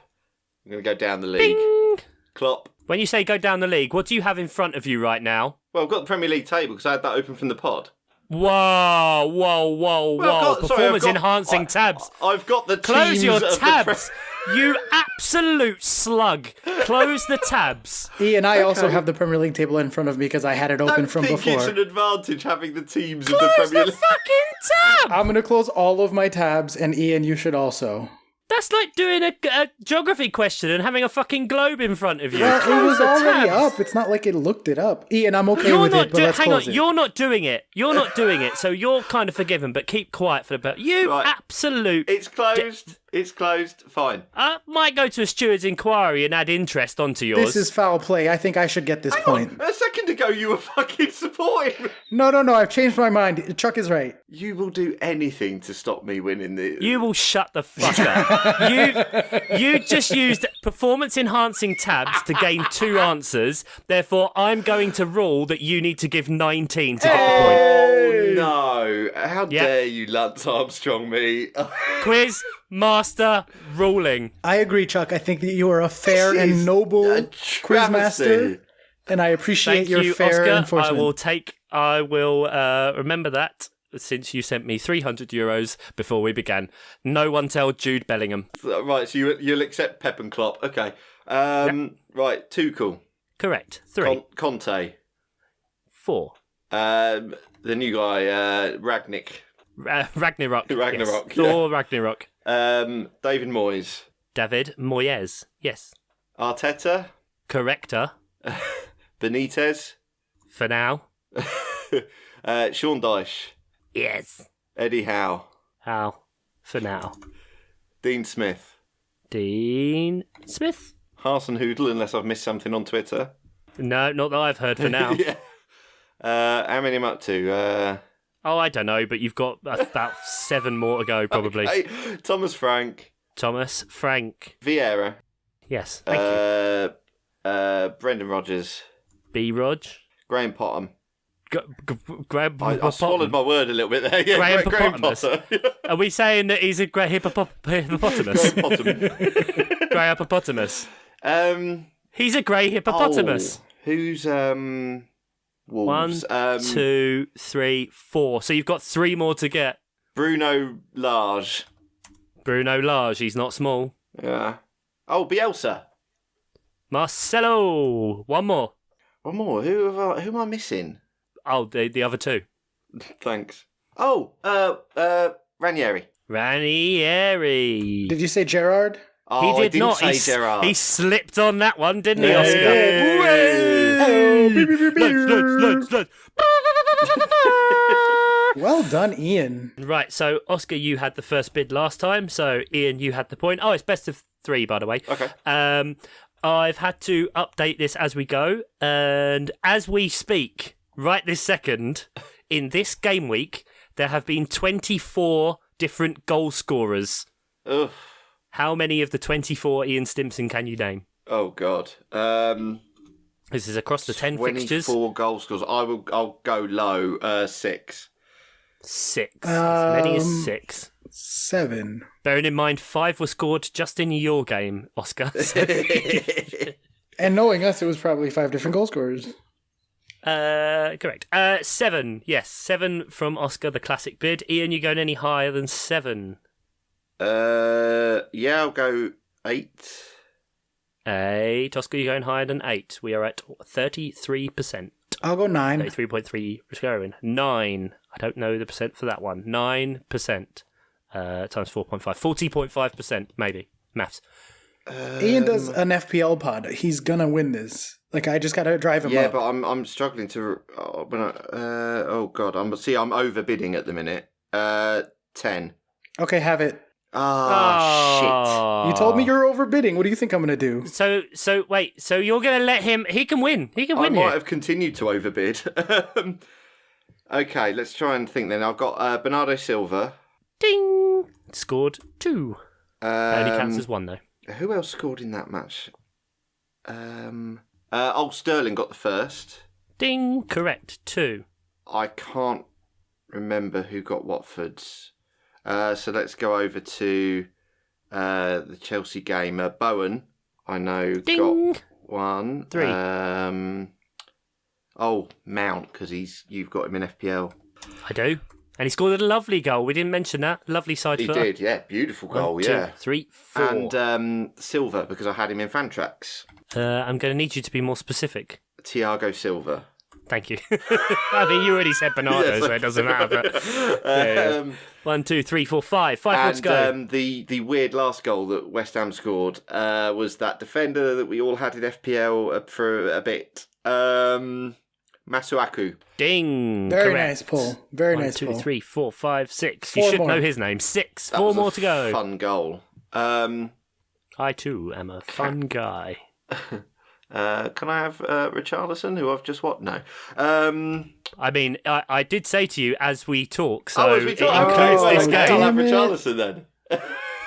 I'm going to go down the league. Bing. Klopp. When you say go down the league, what do you have in front of you right now? Well, I've got the Premier League table because I had that open from the pod. Whoa. Well, Performance-enhancing tabs. I've got the Close teams your of the tabs. You absolute slug. Close the tabs. Ian, I also have the Premier League table in front of me because I had it open from I think before. it's an advantage having the teams of the Close Premier the League. fucking tab. I'm going to close all of my tabs, and Ian, you should also. That's like doing a geography question and having a fucking globe in front of you. Well, Close it was the already tabs. up. It's not like it looked it up. Ian, I'm okay with it, but let's close it. You're not doing it. You're not doing it, so you're kind of forgiven, but keep quiet for the bit. You Right. absolute... It's closed. It's closed. Fine. I might go to a steward's inquiry and add interest onto yours. This is foul play. I think I should get this point. A second ago, you were fucking supporting me. No, I've changed my mind. Chuck is right. You will do anything to stop me winning the. You will shut the fuck up. You just used performance-enhancing tabs to gain 2 answers. Therefore, I'm going to rule that you need to give 19 to get the point. Oh no! How dare you, Lance Armstrong me? Quiz master ruling. I agree, Chuck. I think that you are a fair This and is noble a quizmaster, travesty. and I appreciate Thank your you, fair Oscar. enforcement. I will remember that since you sent me €300 before we began. No one tell Jude Bellingham. Right, so you'll accept Pep and Klopp. Okay. Right, Tuchel. Correct. 3. Conte. 4. The new guy, Ragnick. Ragnarok. Ragnarok, Yes. Thor Ragnarok. David Moyes. David Moyes. Yes. Arteta. Corrector. Benitez. For now. Sean Dyche. Yes. Eddie Howe. How? For now. Dean Smith. Dean Smith? Hasenhudl, unless I've missed something on Twitter. No, not that I've heard for now. Yeah. How many am I up to? Oh, I don't know, but you've got about 7 more to go, probably. Okay. Thomas Frank. Thomas Frank. Vieira. Yes, thank you. Brendan Rodgers. B. Rog. Graham Potham. Graham I swallowed my word a little bit there. Yeah, Graham Graham Hippopotamus. Potter. Are we saying that he's a hippopotamus? Graham Potham. Grey hippopotamus. Um, He's a grey hippopotamus. Who's Wolves? 1, 2, 3, 4. So you've got 3 more to get. Bruno Lage. Bruno Lage, he's not small. Yeah. Oh, Bielsa. Marcelo, 1 more. One more. Who am I missing? Oh, the other 2. Thanks. Oh, Ranieri. Ranieri. Did you say Gerard? Oh, He I did didn't not. say Gerrard. He slipped on that one, didn't he, Yeah. Oscar? Well done, Ian. Right, so Oscar, you had the first bid last time, so Ian, you had the point. Oh, it's best of 3, by the way. Okay. I've had to update this as we go, and as we speak, right this second, in this game week, there have been 24 different goal scorers. Ugh. How many of the 24 Ian Stimpson can you name? Oh God. This is across the 10 fixtures. 24 goal scores. I'll go low. 6. 6. As many as 6. 7. Bearing in mind, 5 were scored just in your game, Oscar. And knowing us, it was probably 5 different goal scorers. Correct. 7. Yes, 7 from Oscar, the classic bid. Ian, you going any higher than 7? Yeah, I'll go 8. 8. Oscar, you going higher than 8? We are at 33%. I'll go 9. 33.3 Riscarin. 9. I don't know the percent for that one. 9%. Times 4.5. 40.5%, maybe. Maths. Ian does an FPL pod. He's gonna win this. Like, I just gotta drive him up. Yeah, but I'm struggling to... oh, God. I'm overbidding at the minute. 10. Okay, have it. Shit. You told me you're overbidding. What do you think I'm going to do? So wait. So you're going to let him... He can win. He can win I here. might have continued to overbid. Okay, let's try and think then. I've got Bernardo Silva. Ding! Scored 2. Only counts as 1, though. Who else scored in that match? Sterling got the first. Ding! Correct. 2. I can't remember who got Watford's. So let's go over to the Chelsea game. Bowen, I know, Ding! got 1. 3. Mount, because you've got him in FPL. I do. And he scored a lovely goal. We didn't mention that. Lovely side He footer. did, yeah. Beautiful goal, 1, 2, yeah. 3, 4. And Silva, because I had him in Fantrax. I'm going to need you to be more specific. Thiago Silva. Thank you. I mean, you already said Bernardo, so it doesn't matter. But, 1, 2, 3, 4, 5. 5 more to go. The weird last goal that West Ham scored was that defender that we all had in FPL for a bit. Masuaku. Ding. Very correct. nice pull. Very nice pull. 1, 2, 3, 4, 5, 6. 4 You should more. know his name. 6. That 4 was more a to go. Fun goal. I too am a fun guy. Can I have Richarlison, who I've just what? No. I mean, I did say to you as we talk, so as we talk, it includes this I'll game. have Richarlison then.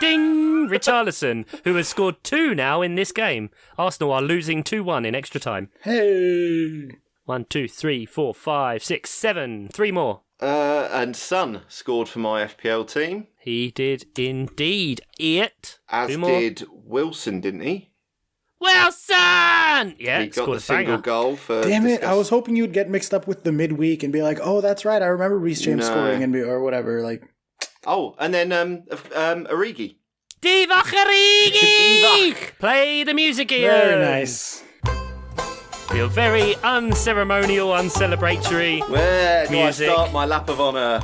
Ding! Richarlison, who has scored 2 now in this game. Arsenal are losing 2-1 in extra time. Hey! 1, 2, 3, 4, 5, 6, 7. 3 more. And Son scored for my FPL team. He did indeed. It. As 2 more. did Wilson, didn't he? Wilson! Yeah, He got scored the a single banger. goal for... Damn it, I was hoping you'd get mixed up with the midweek and be like, oh, that's right, I remember Reece James No. scoring or whatever. Like, Oh, and then Origi. Divock Origi! Play the music, Ian. very nice. Feel very unceremonial, uncelebratory. Where do Music. I start my lap of honour?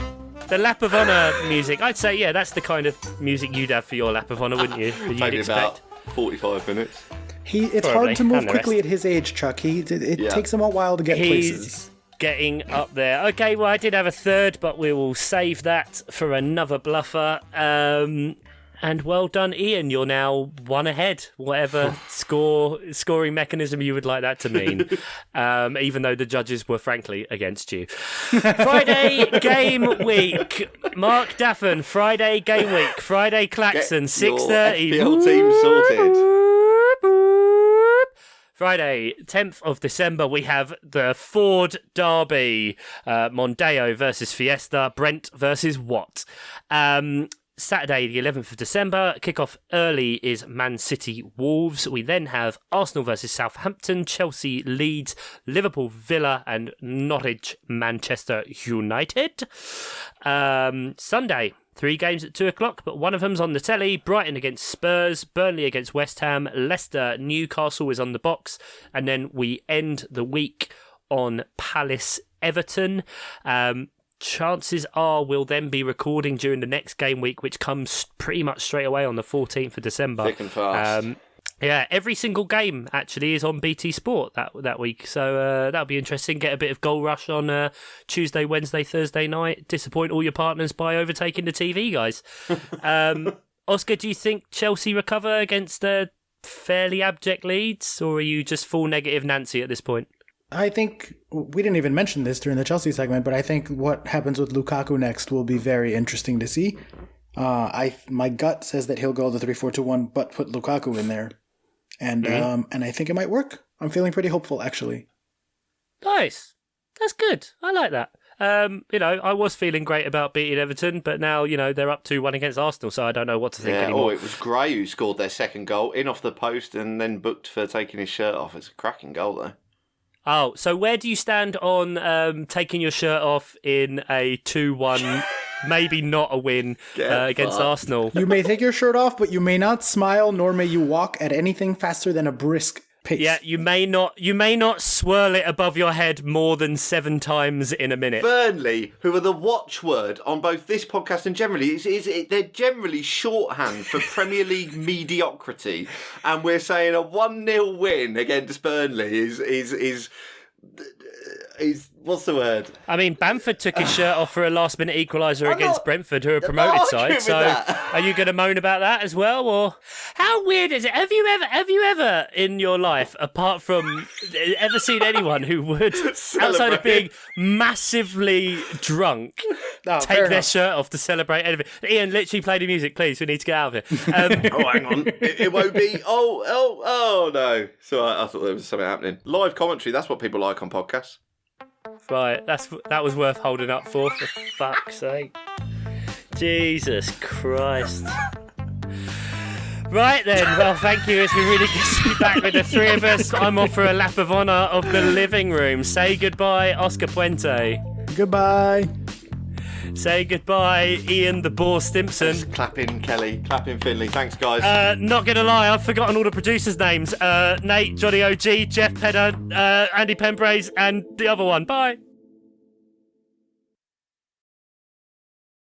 The lap of honour music. I'd say, yeah, that's the kind of music you'd have for your lap of honour, wouldn't you? That you'd Maybe expect. about 45 minutes. It's Probably, hard to move and the quickly rest. at his age, Chuck. It Yeah. takes him a while to get He's places. getting up there. Okay, well, I did have a third, but we will save that for another bluffer. And well done, Ian. You're now 1 ahead, whatever scoring mechanism you would like that to mean, even though the judges were frankly against you. Friday game week. Mark Daffin, Friday game week. Friday Claxon, Get your 6:30. FPL team sorted. Friday, 10th of December, we have the Ford Derby. Mondeo versus Fiesta. Brent versus Watt. Saturday, the 11th of December, kickoff early is Man City Wolves. We then have Arsenal versus Southampton, Chelsea Leeds, Liverpool Villa, and Norwich Manchester United. Sunday, 3 games at 2 o'clock, but one of them's on the telly. Brighton against Spurs, Burnley against West Ham, Leicester, Newcastle is on the box, and then we end the week on Palace Everton. Chances are we'll then be recording during the next game week, which comes pretty much straight away on the 14th of December. Thick and fast. Yeah, every single game actually is on BT Sport that week, so that'll be interesting. Get a bit of goal rush on Tuesday, Wednesday, Thursday night. Disappoint all your partners by overtaking the TV, guys. Oscar, do you think Chelsea recover against fairly abject Leeds, or are you just full negative Nancy at this point? I think we didn't even mention this during the Chelsea segment, but I think what happens with Lukaku next will be very interesting to see. My gut says that he'll go the 3-4-2-1, but put Lukaku in there, and I think it might work. I'm feeling pretty hopeful, actually. Nice. That's good. I like that. I was feeling great about beating Everton, but now, they're up 2-1 against Arsenal, so I don't know what to think anymore. It was Gray who scored their second goal, in off the post, and then booked for taking his shirt off. It's a cracking goal, though. Oh, so where do you stand on taking your shirt off in a 2-1, maybe not a win against Arsenal? You may take your shirt off, but you may not smile, nor may you walk at anything faster than a brisk pace. Yeah, you may not swirl it above your head more than 7 times in a minute. Burnley, who are the watchword on both this podcast and generally, they're generally shorthand for Premier League mediocrity, and we're saying a 1-0 win against Burnley is what's the word? I mean, Bamford took his shirt off for a last-minute equaliser against Brentford, who are a promoted side. So, are you going to moan about that as well, or how weird is it? Have you ever in your life, apart from ever seen anyone who would, outside of being massively drunk, take their shirt off to celebrate anything? Ian, literally play the music, please. We need to get out of here. Hang on. It won't be. Oh no. So I thought there was something happening. Live commentary. That's what people like on podcasts. Right, that was worth holding up for fuck's sake. Jesus Christ. Right then, well, thank you. It's been really good to be back with the three of us. I'm off for a lap of honour of the living room. Say goodbye, Oscar Puente. Goodbye. Say goodbye, Ian the Boar Stimpson. Thanks, clapping Kelly, clapping Finley. Thanks, guys. Not gonna lie, I've forgotten all the producers' names. Nate, Johnny OG, Jeff Pedder, Andy Pembrace, and the other one. Bye.